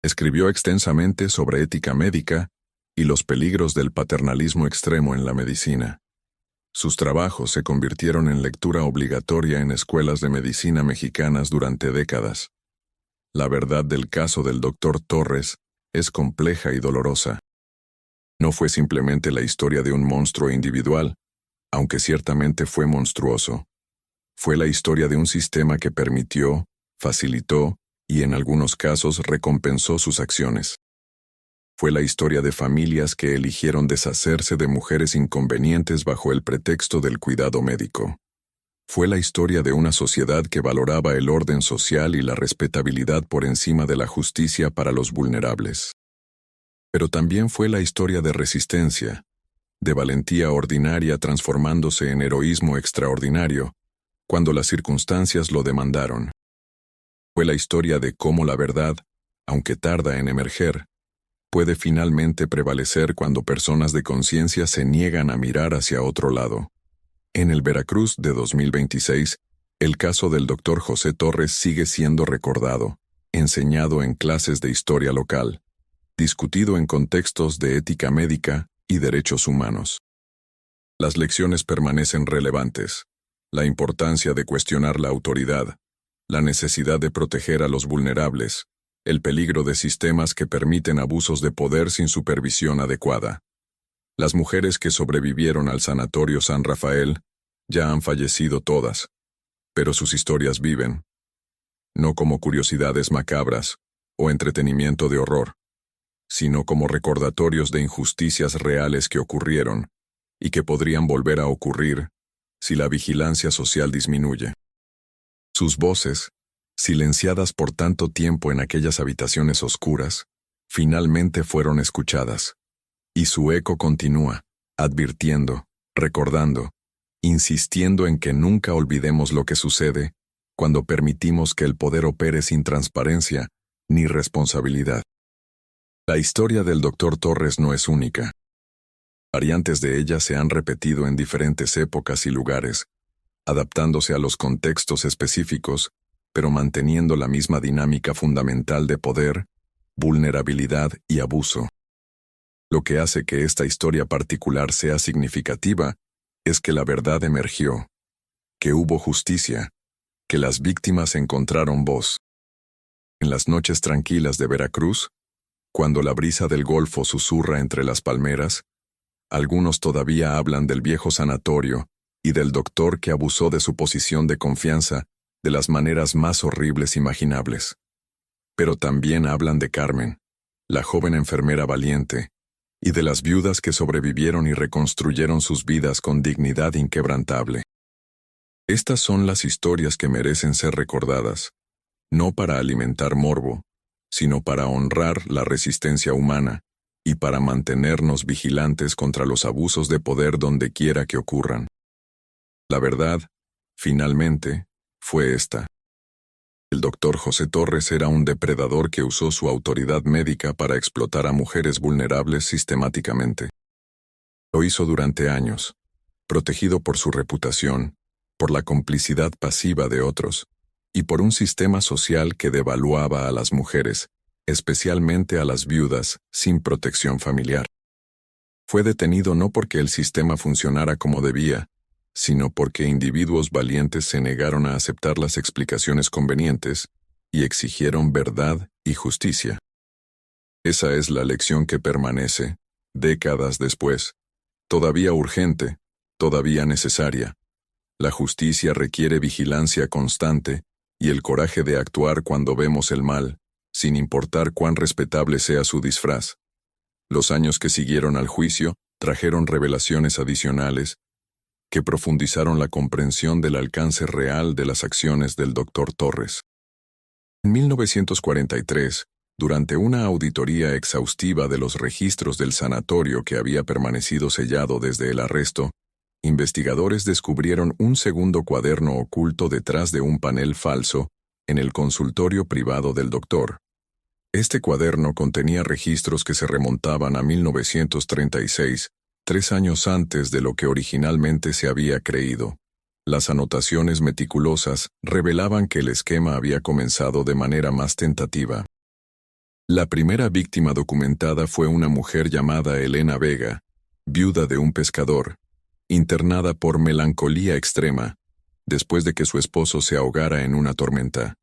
Escribió extensamente sobre ética médica y los peligros del paternalismo extremo en la medicina. Sus trabajos se convirtieron en lectura obligatoria en escuelas de medicina mexicanas durante décadas. La verdad del caso del Dr. Torres es compleja y dolorosa. No fue simplemente la historia de un monstruo individual, aunque ciertamente fue monstruoso. Fue la historia de un sistema que permitió, facilitó y en algunos casos recompensó sus acciones. Fue la historia de familias que eligieron deshacerse de mujeres inconvenientes bajo el pretexto del cuidado médico. Fue la historia de una sociedad que valoraba el orden social y la respetabilidad por encima de la justicia para los vulnerables. Pero también fue la historia de resistencia, de valentía ordinaria transformándose en heroísmo extraordinario, cuando las circunstancias lo demandaron. Fue la historia de cómo la verdad, aunque tarda en emerger, puede finalmente prevalecer cuando personas de conciencia se niegan a mirar hacia otro lado. En el Veracruz de 2026, el caso del Dr. José Torres sigue siendo recordado, enseñado en clases de historia local, discutido en contextos de ética médica y derechos humanos. Las lecciones permanecen relevantes. La importancia de cuestionar la autoridad, la necesidad de proteger a los vulnerables, el peligro de sistemas que permiten abusos de poder sin supervisión adecuada. Las mujeres que sobrevivieron al Sanatorio San Rafael ya han fallecido todas, pero sus historias viven, no como curiosidades macabras o entretenimiento de horror, sino como recordatorios de injusticias reales que ocurrieron y que podrían volver a ocurrir si la vigilancia social disminuye. Sus voces, silenciadas por tanto tiempo en aquellas habitaciones oscuras, finalmente fueron escuchadas, y su eco continúa, advirtiendo, recordando, insistiendo en que nunca olvidemos lo que sucede cuando permitimos que el poder opere sin transparencia ni responsabilidad. La historia del Dr. Torres no es única. Variantes de ella se han repetido en diferentes épocas y lugares, adaptándose a los contextos específicos, pero manteniendo la misma dinámica fundamental de poder, vulnerabilidad y abuso. Lo que hace que esta historia particular sea significativa es que la verdad emergió, que hubo justicia, que las víctimas encontraron voz. En las noches tranquilas de Veracruz, cuando la brisa del Golfo susurra entre las palmeras, algunos todavía hablan del viejo sanatorio y del doctor que abusó de su posición de confianza de las maneras más horribles imaginables. Pero también hablan de Carmen, la joven enfermera valiente, y de las viudas que sobrevivieron y reconstruyeron sus vidas con dignidad inquebrantable. Estas son las historias que merecen ser recordadas, no para alimentar morbo, sino para honrar la resistencia humana y para mantenernos vigilantes contra los abusos de poder donde quiera que ocurran. La verdad, finalmente, fue esta. El Dr. José Torres era un depredador que usó su autoridad médica para explotar a mujeres vulnerables sistemáticamente. Lo hizo durante años, protegido por su reputación, por la complicidad pasiva de otros, y por un sistema social que devaluaba a las mujeres, especialmente a las viudas, sin protección familiar. Fue detenido no porque el sistema funcionara como debía, sino porque individuos valientes se negaron a aceptar las explicaciones convenientes y exigieron verdad y justicia. Esa es la lección que permanece, décadas después, todavía urgente, todavía necesaria. La justicia requiere vigilancia constante y el coraje de actuar cuando vemos el mal, sin importar cuán respetable sea su disfraz. Los años que siguieron al juicio trajeron revelaciones adicionales que profundizaron la comprensión del alcance real de las acciones del Dr. Torres. En 1943, durante una auditoría exhaustiva de los registros del sanatorio que había permanecido sellado desde el arresto, investigadores descubrieron un segundo cuaderno oculto detrás de un panel falso en el consultorio privado del doctor. Este cuaderno contenía registros que se remontaban a 1936, 3 años antes de lo que originalmente se había creído. Las anotaciones meticulosas revelaban que el esquema había comenzado de manera más tentativa. La primera víctima documentada fue una mujer llamada Elena Vega, viuda de un pescador, internada por melancolía extrema, después de que su esposo se ahogara en una tormenta.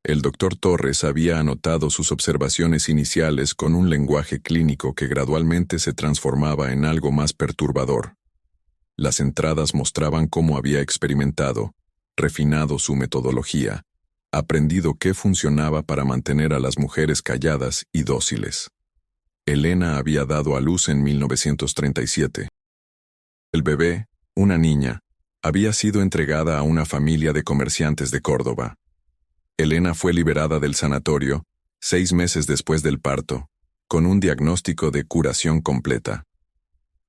El Dr. Torres había anotado sus observaciones iniciales con un lenguaje clínico que gradualmente se transformaba en algo más perturbador. Las entradas mostraban cómo había experimentado, refinado su metodología, aprendido qué funcionaba para mantener a las mujeres calladas y dóciles. Elena había dado a luz en 1937. El bebé, una niña, había sido entregada a una familia de comerciantes de Córdoba. Elena fue liberada del sanatorio 6 meses después del parto, con un diagnóstico de curación completa.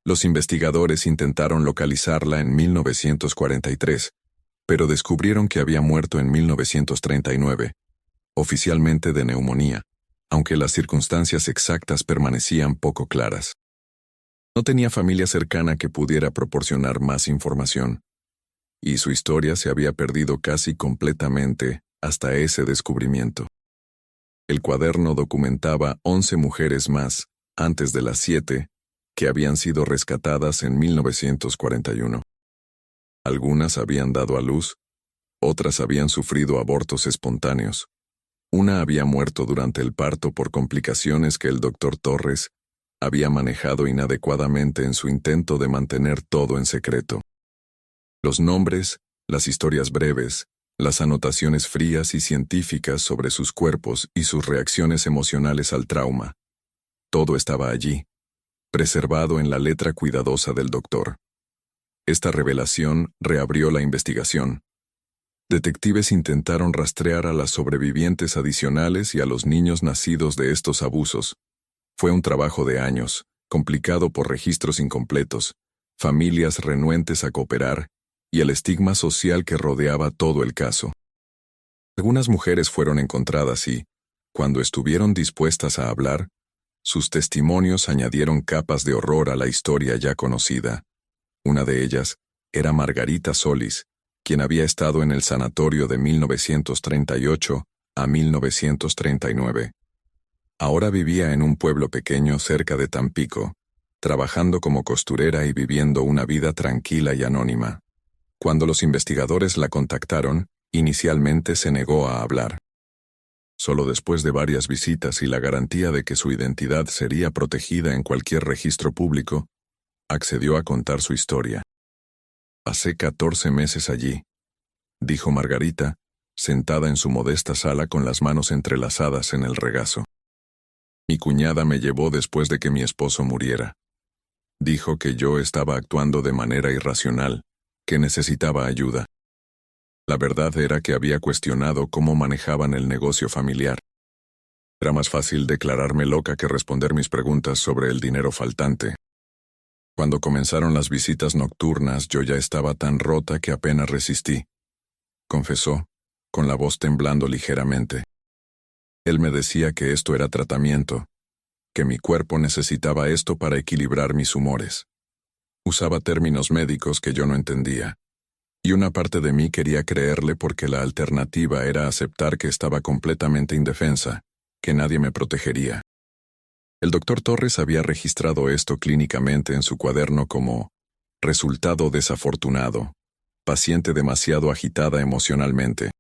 Los investigadores intentaron localizarla en 1943, pero descubrieron que había muerto en 1939, oficialmente de neumonía, aunque las circunstancias exactas permanecían poco claras. No tenía familia cercana que pudiera proporcionar más información, y su historia se había perdido casi completamente hasta ese descubrimiento. El cuaderno documentaba 11 mujeres más, antes de las 7, que habían sido rescatadas en 1941. Algunas habían dado a luz, otras habían sufrido abortos espontáneos. Una había muerto durante el parto por complicaciones que el doctor Torres había manejado inadecuadamente en su intento de mantener todo en secreto. Los nombres, las historias breves, las anotaciones frías y científicas sobre sus cuerpos y sus reacciones emocionales al trauma. Todo estaba allí, preservado en la letra cuidadosa del doctor. Esta revelación reabrió la investigación. Detectives intentaron rastrear a las sobrevivientes adicionales y a los niños nacidos de estos abusos. Fue un trabajo de años, complicado por registros incompletos, familias renuentes a cooperar y el estigma social que rodeaba todo el caso. Algunas mujeres fueron encontradas y, cuando estuvieron dispuestas a hablar, sus testimonios añadieron capas de horror a la historia ya conocida. Una de ellas era Margarita Solis, quien había estado en el sanatorio de 1938 a 1939. Ahora vivía en un pueblo pequeño cerca de Tampico, trabajando como costurera y viviendo una vida tranquila y anónima. Cuando los investigadores la contactaron, inicialmente se negó a hablar. Solo después de varias visitas y la garantía de que su identidad sería protegida en cualquier registro público, accedió a contar su historia. «Pasé 14 meses allí», dijo Margarita, sentada en su modesta sala con las manos entrelazadas en el regazo. «Mi cuñada me llevó después de que mi esposo muriera. Dijo que yo estaba actuando de manera irracional, que necesitaba ayuda. La verdad era que había cuestionado cómo manejaban el negocio familiar. Era más fácil declararme loca que responder mis preguntas sobre el dinero faltante. Cuando comenzaron las visitas nocturnas, yo ya estaba tan rota que apenas resistí», confesó, con la voz temblando ligeramente. Él me decía que esto era tratamiento, que mi cuerpo necesitaba esto para equilibrar mis humores. Usaba términos médicos que yo no entendía. Y una parte de mí quería creerle porque la alternativa era aceptar que estaba completamente indefensa, que nadie me protegería. El doctor Torres había registrado esto clínicamente en su cuaderno como resultado desafortunado, paciente demasiado agitada emocionalmente.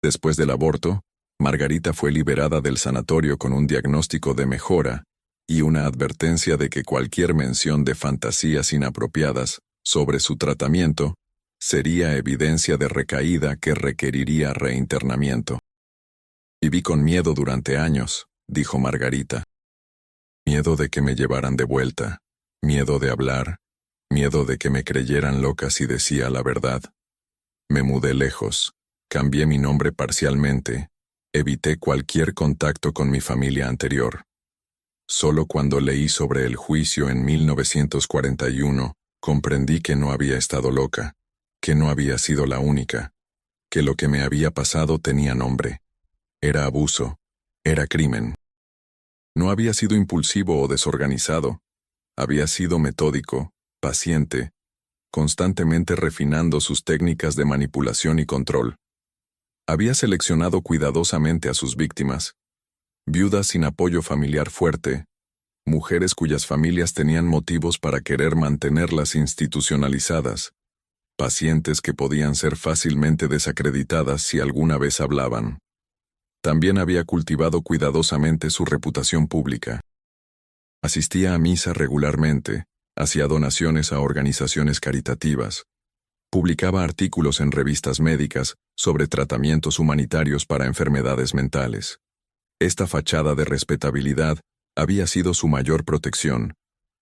Después del aborto, Margarita fue liberada del sanatorio con un diagnóstico de mejora y una advertencia de que cualquier mención de fantasías inapropiadas sobre su tratamiento sería evidencia de recaída que requeriría reinternamiento. «Viví con miedo durante años», dijo Margarita. «Miedo de que me llevaran de vuelta, miedo de hablar, miedo de que me creyeran loca si decía la verdad. Me mudé lejos, cambié mi nombre parcialmente, evité cualquier contacto con mi familia anterior. Solo cuando leí sobre el juicio en 1941, comprendí que no había estado loca, que no había sido la única, que lo que me había pasado tenía nombre. Era abuso, era crimen. No había sido impulsivo o desorganizado, había sido metódico, paciente, constantemente refinando sus técnicas de manipulación y control. Había seleccionado cuidadosamente a sus víctimas, viudas sin apoyo familiar fuerte, mujeres cuyas familias tenían motivos para querer mantenerlas institucionalizadas, pacientes que podían ser fácilmente desacreditadas si alguna vez hablaban. También había cultivado cuidadosamente su reputación pública. Asistía a misa regularmente, hacía donaciones a organizaciones caritativas, publicaba artículos en revistas médicas sobre tratamientos humanitarios para enfermedades mentales. Esta fachada de respetabilidad había sido su mayor protección,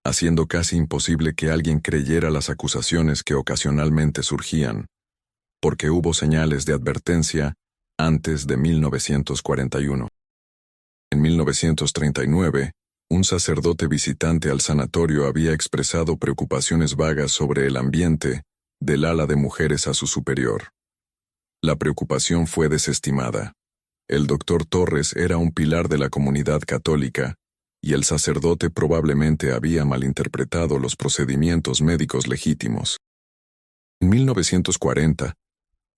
haciendo casi imposible que alguien creyera las acusaciones que ocasionalmente surgían, porque hubo señales de advertencia antes de 1941. En 1939, un sacerdote visitante al sanatorio había expresado preocupaciones vagas sobre el ambiente del ala de mujeres a su superior. La preocupación fue desestimada. El doctor Torres era un pilar de la comunidad católica, y el sacerdote probablemente había malinterpretado los procedimientos médicos legítimos. En 1940,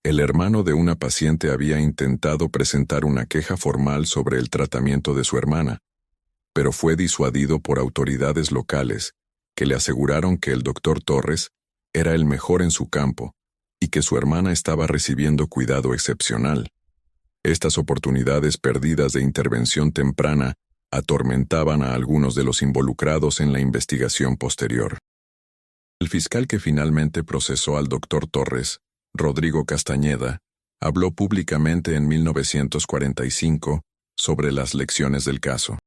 El hermano de una paciente había intentado presentar una queja formal sobre el tratamiento de su hermana, pero fue disuadido por autoridades locales, que le aseguraron que el doctor Torres era el mejor en su campo y que su hermana estaba recibiendo cuidado excepcional. Estas oportunidades perdidas de intervención temprana atormentaban a algunos de los involucrados en la investigación posterior. El fiscal que finalmente procesó al doctor Torres, Rodrigo Castañeda, habló públicamente en 1945 sobre las lecciones del caso.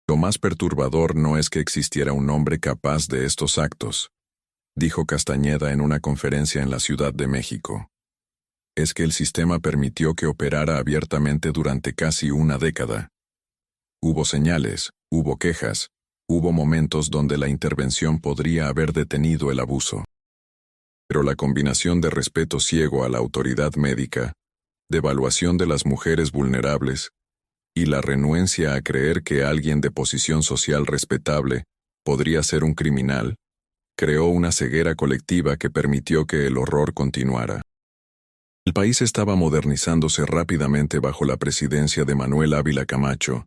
Lo más perturbador no es que existiera un hombre capaz de estos actos, dijo Castañeda en una conferencia en la Ciudad de México. Es que el sistema permitió que operara abiertamente durante casi una década. Hubo señales, hubo quejas, hubo momentos donde la intervención podría haber detenido el abuso. Pero la combinación de respeto ciego a la autoridad médica, devaluación de las mujeres vulnerables, y la renuencia a creer que alguien de posición social respetable podría ser un criminal, creó una ceguera colectiva que permitió que el horror continuara. El país estaba modernizándose rápidamente bajo la presidencia de Manuel Ávila Camacho,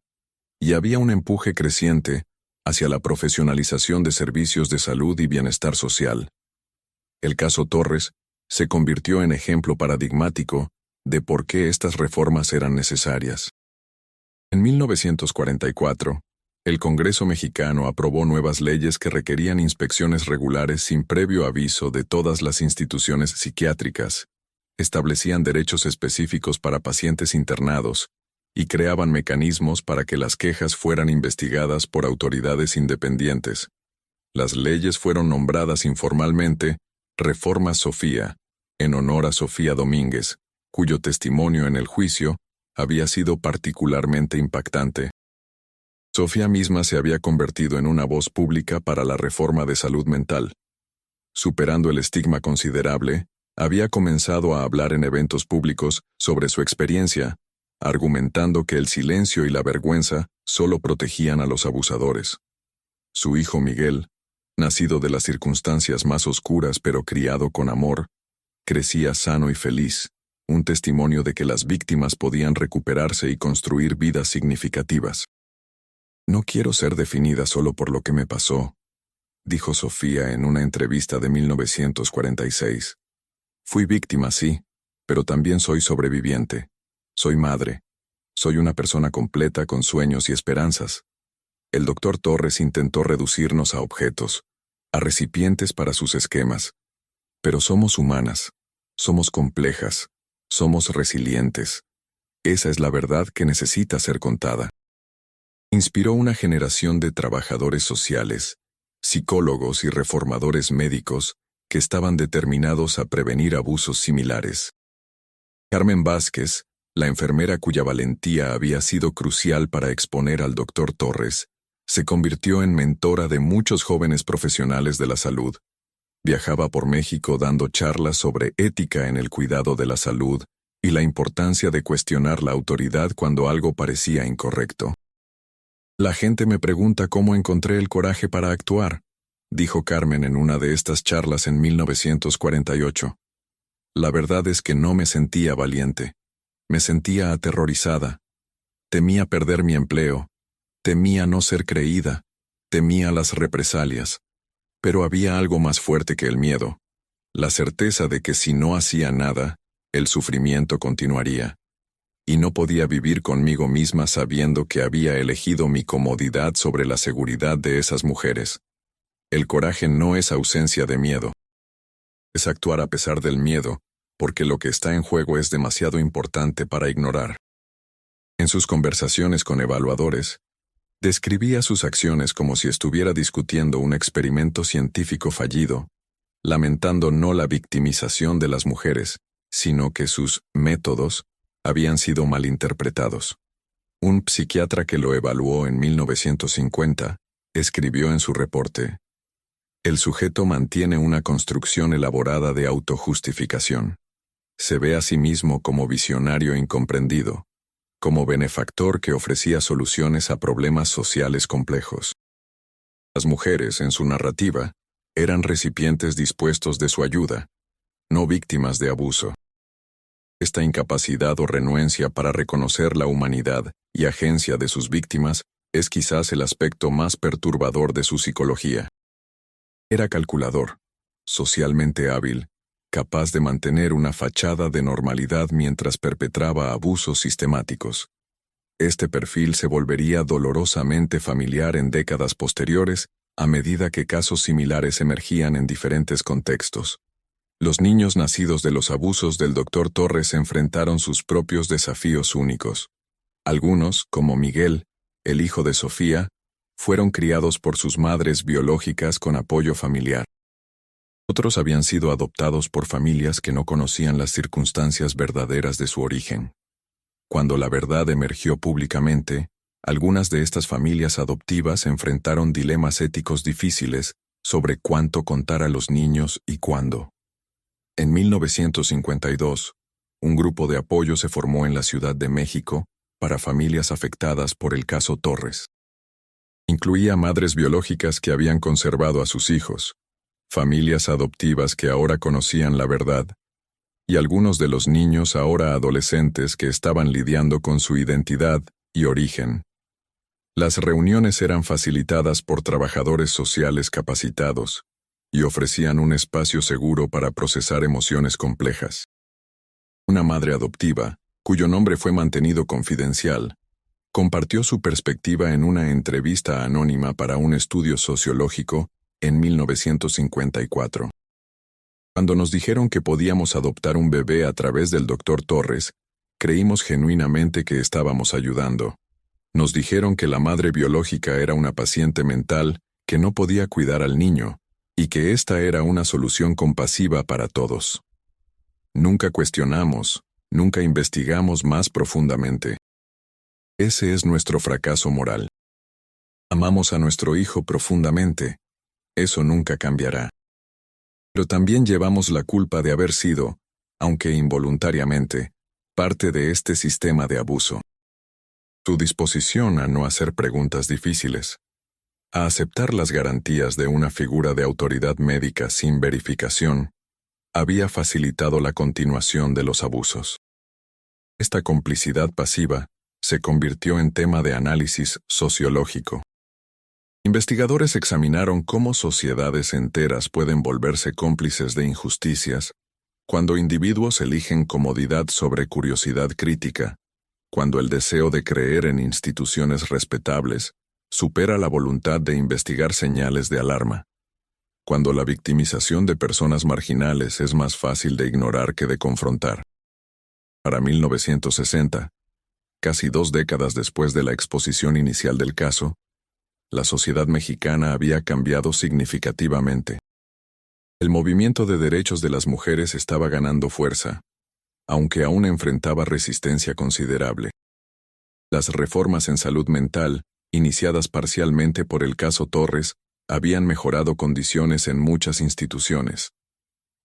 y había un empuje creciente hacia la profesionalización de servicios de salud y bienestar social. El caso Torres se convirtió en ejemplo paradigmático de por qué estas reformas eran necesarias. En 1944, el Congreso mexicano aprobó nuevas leyes que requerían inspecciones regulares sin previo aviso de todas las instituciones psiquiátricas, establecían derechos específicos para pacientes internados y creaban mecanismos para que las quejas fueran investigadas por autoridades independientes. Las leyes fueron nombradas informalmente Reforma Sofía, en honor a Sofía Domínguez, cuyo testimonio en el juicio había sido particularmente impactante. Sofía misma se había convertido en una voz pública para la reforma de salud mental. Superando el estigma considerable, había comenzado a hablar en eventos públicos sobre su experiencia, argumentando que el silencio y la vergüenza solo protegían a los abusadores. Su hijo Miguel, nacido de las circunstancias más oscuras pero criado con amor, crecía sano y feliz, un testimonio de que las víctimas podían recuperarse y construir vidas significativas. No quiero ser definida solo por lo que me pasó, dijo Sofía en una entrevista de 1946. Fui víctima, sí, pero también soy sobreviviente. Soy madre. Soy una persona completa con sueños y esperanzas. El doctor Torres intentó reducirnos a objetos, a recipientes para sus esquemas. Pero somos humanas, somos complejas, somos resilientes. Esa es la verdad que necesita ser contada. Inspiró una generación de trabajadores sociales, psicólogos y reformadores médicos que estaban determinados a prevenir abusos similares. Carmen Vázquez, la enfermera cuya valentía había sido crucial para exponer al doctor Torres, se convirtió en mentora de muchos jóvenes profesionales de la salud. Viajaba por México dando charlas sobre ética en el cuidado de la salud y la importancia de cuestionar la autoridad cuando algo parecía incorrecto. La gente me pregunta cómo encontré el coraje para actuar, dijo Carmen en una de estas charlas en 1948. La verdad es que no me sentía valiente. Me sentía aterrorizada. Temía perder mi empleo. Temía no ser creída. Temía las represalias. Pero había algo más fuerte que el miedo. La certeza de que si no hacía nada, el sufrimiento continuaría. Y no podía vivir conmigo misma sabiendo que había elegido mi comodidad sobre la seguridad de esas mujeres. El coraje no es ausencia de miedo. Es actuar a pesar del miedo, porque lo que está en juego es demasiado importante para ignorar. En sus conversaciones con evaluadores, describía sus acciones como si estuviera discutiendo un experimento científico fallido, lamentando no la victimización de las mujeres, sino que sus métodos habían sido malinterpretados. Un psiquiatra que lo evaluó en 1950 escribió en su reporte: el sujeto mantiene una construcción elaborada de autojustificación. Se ve a sí mismo como visionario incomprendido, como benefactor que ofrecía soluciones a problemas sociales complejos. Las mujeres, en su narrativa, eran recipientes dispuestos de su ayuda, no víctimas de abuso. Esta incapacidad o renuencia para reconocer la humanidad y agencia de sus víctimas es quizás el aspecto más perturbador de su psicología. Era calculador, socialmente hábil, capaz de mantener una fachada de normalidad mientras perpetraba abusos sistemáticos. Este perfil se volvería dolorosamente familiar en décadas posteriores a medida que casos similares emergían en diferentes contextos. Los niños nacidos de los abusos del Dr. Torres enfrentaron sus propios desafíos únicos. Algunos, como Miguel, el hijo de Sofía, fueron criados por sus madres biológicas con apoyo familiar. Otros habían sido adoptados por familias que no conocían las circunstancias verdaderas de su origen. Cuando la verdad emergió públicamente, algunas de estas familias adoptivas enfrentaron dilemas éticos difíciles sobre cuánto contar a los niños y cuándo. En 1952, un grupo de apoyo se formó en la Ciudad de México para familias afectadas por el caso Torres. Incluía madres biológicas que habían conservado a sus hijos, familias adoptivas que ahora conocían la verdad, y algunos de los niños ahora adolescentes que estaban lidiando con su identidad y origen. Las reuniones eran facilitadas por trabajadores sociales capacitados y ofrecían un espacio seguro para procesar emociones complejas. Una madre adoptiva, cuyo nombre fue mantenido confidencial, compartió su perspectiva en una entrevista anónima para un estudio sociológico en 1954. Cuando nos dijeron que podíamos adoptar un bebé a través del Dr. Torres, creímos genuinamente que estábamos ayudando. Nos dijeron que la madre biológica era una paciente mental que no podía cuidar al niño, y que esta era una solución compasiva para todos. Nunca cuestionamos, nunca investigamos más profundamente. Ese es nuestro fracaso moral. Amamos a nuestro hijo profundamente. Eso nunca cambiará. Pero también llevamos la culpa de haber sido, aunque involuntariamente, parte de este sistema de abuso. Su disposición a no hacer preguntas difíciles, a aceptar las garantías de una figura de autoridad médica sin verificación, había facilitado la continuación de los abusos. Esta complicidad pasiva se convirtió en tema de análisis sociológico. Investigadores examinaron cómo sociedades enteras pueden volverse cómplices de injusticias cuando individuos eligen comodidad sobre curiosidad crítica, cuando el deseo de creer en instituciones respetables supera la voluntad de investigar señales de alarma, cuando la victimización de personas marginales es más fácil de ignorar que de confrontar. Para 1960, casi 2 décadas después de la exposición inicial del caso, la sociedad mexicana había cambiado significativamente. El movimiento de derechos de las mujeres estaba ganando fuerza, aunque aún enfrentaba resistencia considerable. Las reformas en salud mental, iniciadas parcialmente por el caso Torres, habían mejorado condiciones en muchas instituciones.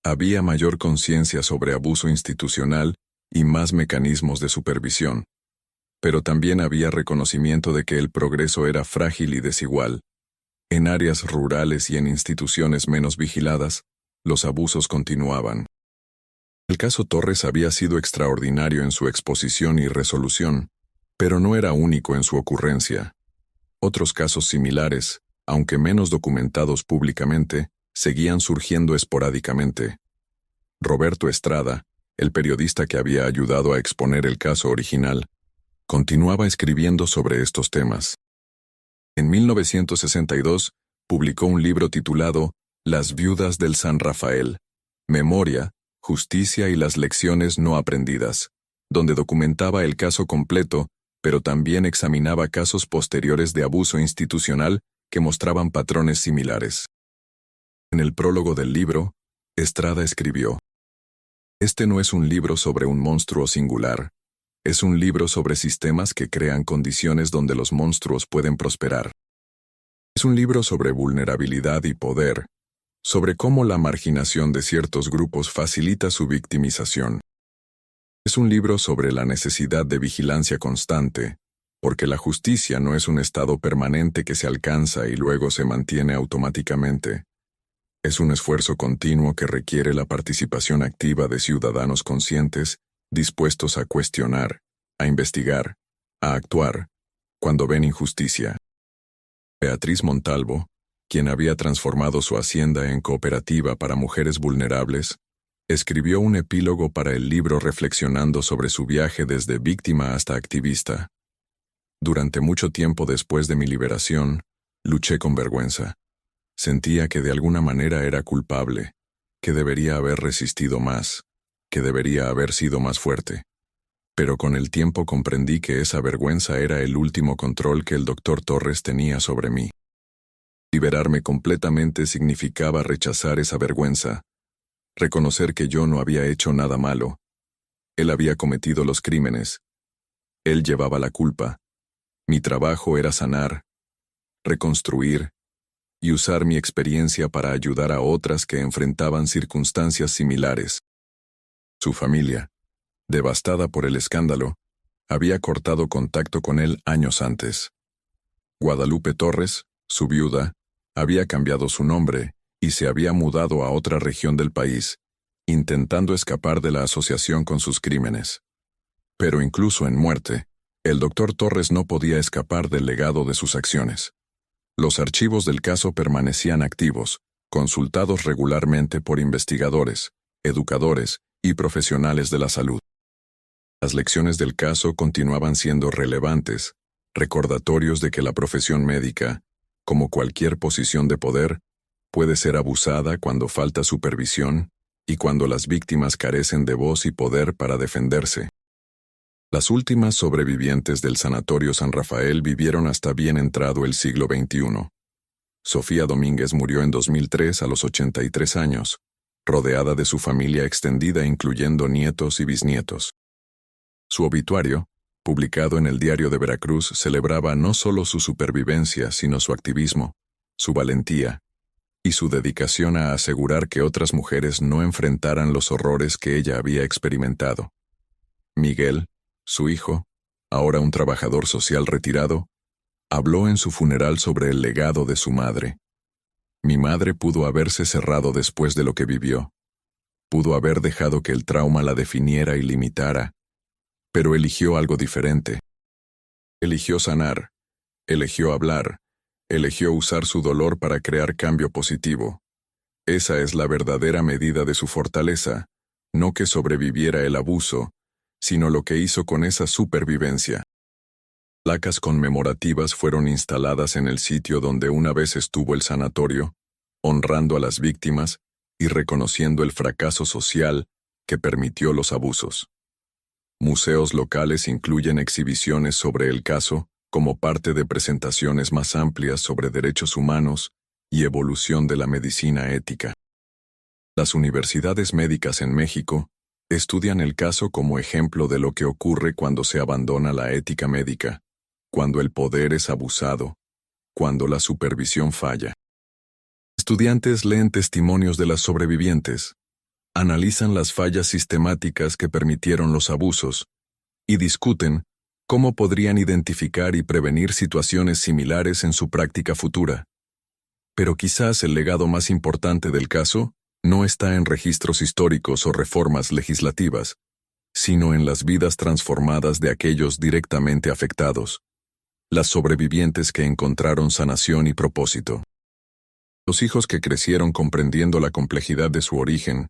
Había mayor conciencia sobre abuso institucional y más mecanismos de supervisión. Pero también había reconocimiento de que el progreso era frágil y desigual. En áreas rurales y en instituciones menos vigiladas, los abusos continuaban. El caso Torres había sido extraordinario en su exposición y resolución, pero no era único en su ocurrencia. Otros casos similares, aunque menos documentados públicamente, seguían surgiendo esporádicamente. Roberto Estrada, el periodista que había ayudado a exponer el caso original, continuaba escribiendo sobre estos temas. En 1962, publicó un libro titulado Las viudas del San Rafael, Memoria, Justicia y las lecciones no aprendidas, donde documentaba el caso completo, pero también examinaba casos posteriores de abuso institucional que mostraban patrones similares. En el prólogo del libro, Estrada escribió: "Este no es un libro sobre un monstruo singular, es un libro sobre sistemas que crean condiciones donde los monstruos pueden prosperar. Es un libro sobre vulnerabilidad y poder, sobre cómo la marginación de ciertos grupos facilita su victimización. Es un libro sobre la necesidad de vigilancia constante, porque la justicia no es un estado permanente que se alcanza y luego se mantiene automáticamente. Es un esfuerzo continuo que requiere la participación activa de ciudadanos conscientes dispuestos a cuestionar, a investigar, a actuar, cuando ven injusticia. Beatriz Montalvo, quien había transformado su hacienda en cooperativa para mujeres vulnerables, escribió un epílogo para el libro reflexionando sobre su viaje desde víctima hasta activista. Durante mucho tiempo después de mi liberación, luché con vergüenza. Sentía que de alguna manera era culpable, que debería haber resistido más, que debería haber sido más fuerte. Pero con el tiempo comprendí que esa vergüenza era el último control que el Dr. Torres tenía sobre mí. Liberarme completamente significaba rechazar esa vergüenza, reconocer que yo no había hecho nada malo. Él había cometido los crímenes. Él llevaba la culpa. Mi trabajo era sanar, reconstruir y usar mi experiencia para ayudar a otras que enfrentaban circunstancias similares. Su familia, devastada por el escándalo, había cortado contacto con él años antes. Guadalupe Torres, su viuda, había cambiado su nombre y se había mudado a otra región del país, intentando escapar de la asociación con sus crímenes. Pero incluso en muerte, el Dr. Torres no podía escapar del legado de sus acciones. Los archivos del caso permanecían activos, consultados regularmente por investigadores, educadores y profesionales de la salud. Las lecciones del caso continuaban siendo relevantes, recordatorios de que la profesión médica, como cualquier posición de poder, puede ser abusada cuando falta supervisión y cuando las víctimas carecen de voz y poder para defenderse. Las últimas sobrevivientes del Sanatorio San Rafael vivieron hasta bien entrado el siglo XXI. Sofía Domínguez murió en 2003 a los 83 años, rodeada de su familia extendida incluyendo nietos y bisnietos. Su obituario, publicado en el Diario de Veracruz, celebraba no solo su supervivencia, sino su activismo, su valentía y su dedicación a asegurar que otras mujeres no enfrentaran los horrores que ella había experimentado. Miguel, su hijo, ahora un trabajador social retirado, habló en su funeral sobre el legado de su madre. Mi madre pudo haberse cerrado después de lo que vivió. Pudo haber dejado que el trauma la definiera y limitara, pero eligió algo diferente. Eligió sanar, eligió hablar, eligió usar su dolor para crear cambio positivo. Esa es la verdadera medida de su fortaleza, no que sobreviviera el abuso, sino lo que hizo con esa supervivencia. Placas conmemorativas fueron instaladas en el sitio donde una vez estuvo el sanatorio, honrando a las víctimas y reconociendo el fracaso social que permitió los abusos. Museos locales incluyen exhibiciones sobre el caso como parte de presentaciones más amplias sobre derechos humanos y evolución de la medicina ética. Las universidades médicas en México estudian el caso como ejemplo de lo que ocurre cuando se abandona la ética médica, cuando el poder es abusado, cuando la supervisión falla. Estudiantes leen testimonios de las sobrevivientes, analizan las fallas sistemáticas que permitieron los abusos y discuten cómo podrían identificar y prevenir situaciones similares en su práctica futura. Pero quizás el legado más importante del caso no está en registros históricos o reformas legislativas, sino en las vidas transformadas de aquellos directamente afectados, las sobrevivientes que encontraron sanación y propósito. Los hijos que crecieron comprendiendo la complejidad de su origen,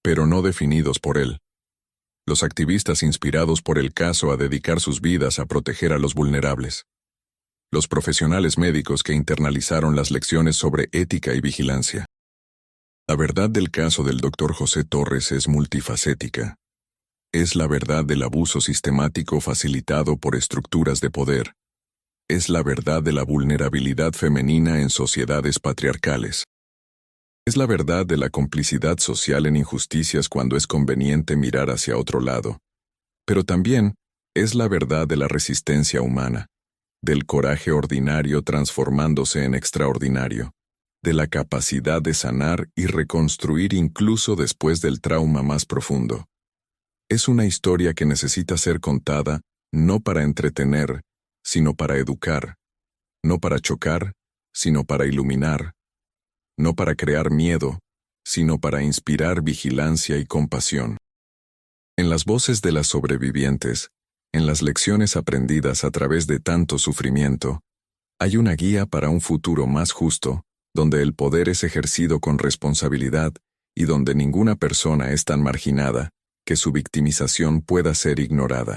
pero no definidos por él. Los activistas inspirados por el caso a dedicar sus vidas a proteger a los vulnerables. Los profesionales médicos que internalizaron las lecciones sobre ética y vigilancia. La verdad del caso del Dr. José Torres es multifacética. Es la verdad del abuso sistemático facilitado por estructuras de poder. Es la verdad de la vulnerabilidad femenina en sociedades patriarcales. Es la verdad de la complicidad social en injusticias cuando es conveniente mirar hacia otro lado. Pero también es la verdad de la resistencia humana, del coraje ordinario transformándose en extraordinario, de la capacidad de sanar y reconstruir incluso después del trauma más profundo. Es una historia que necesita ser contada, no para entretener, sino para educar, no para chocar, sino para iluminar, no para crear miedo, sino para inspirar vigilancia y compasión. En las voces de las sobrevivientes, en las lecciones aprendidas a través de tanto sufrimiento, hay una guía para un futuro más justo, donde el poder es ejercido con responsabilidad y donde ninguna persona es tan marginada que su victimización pueda ser ignorada.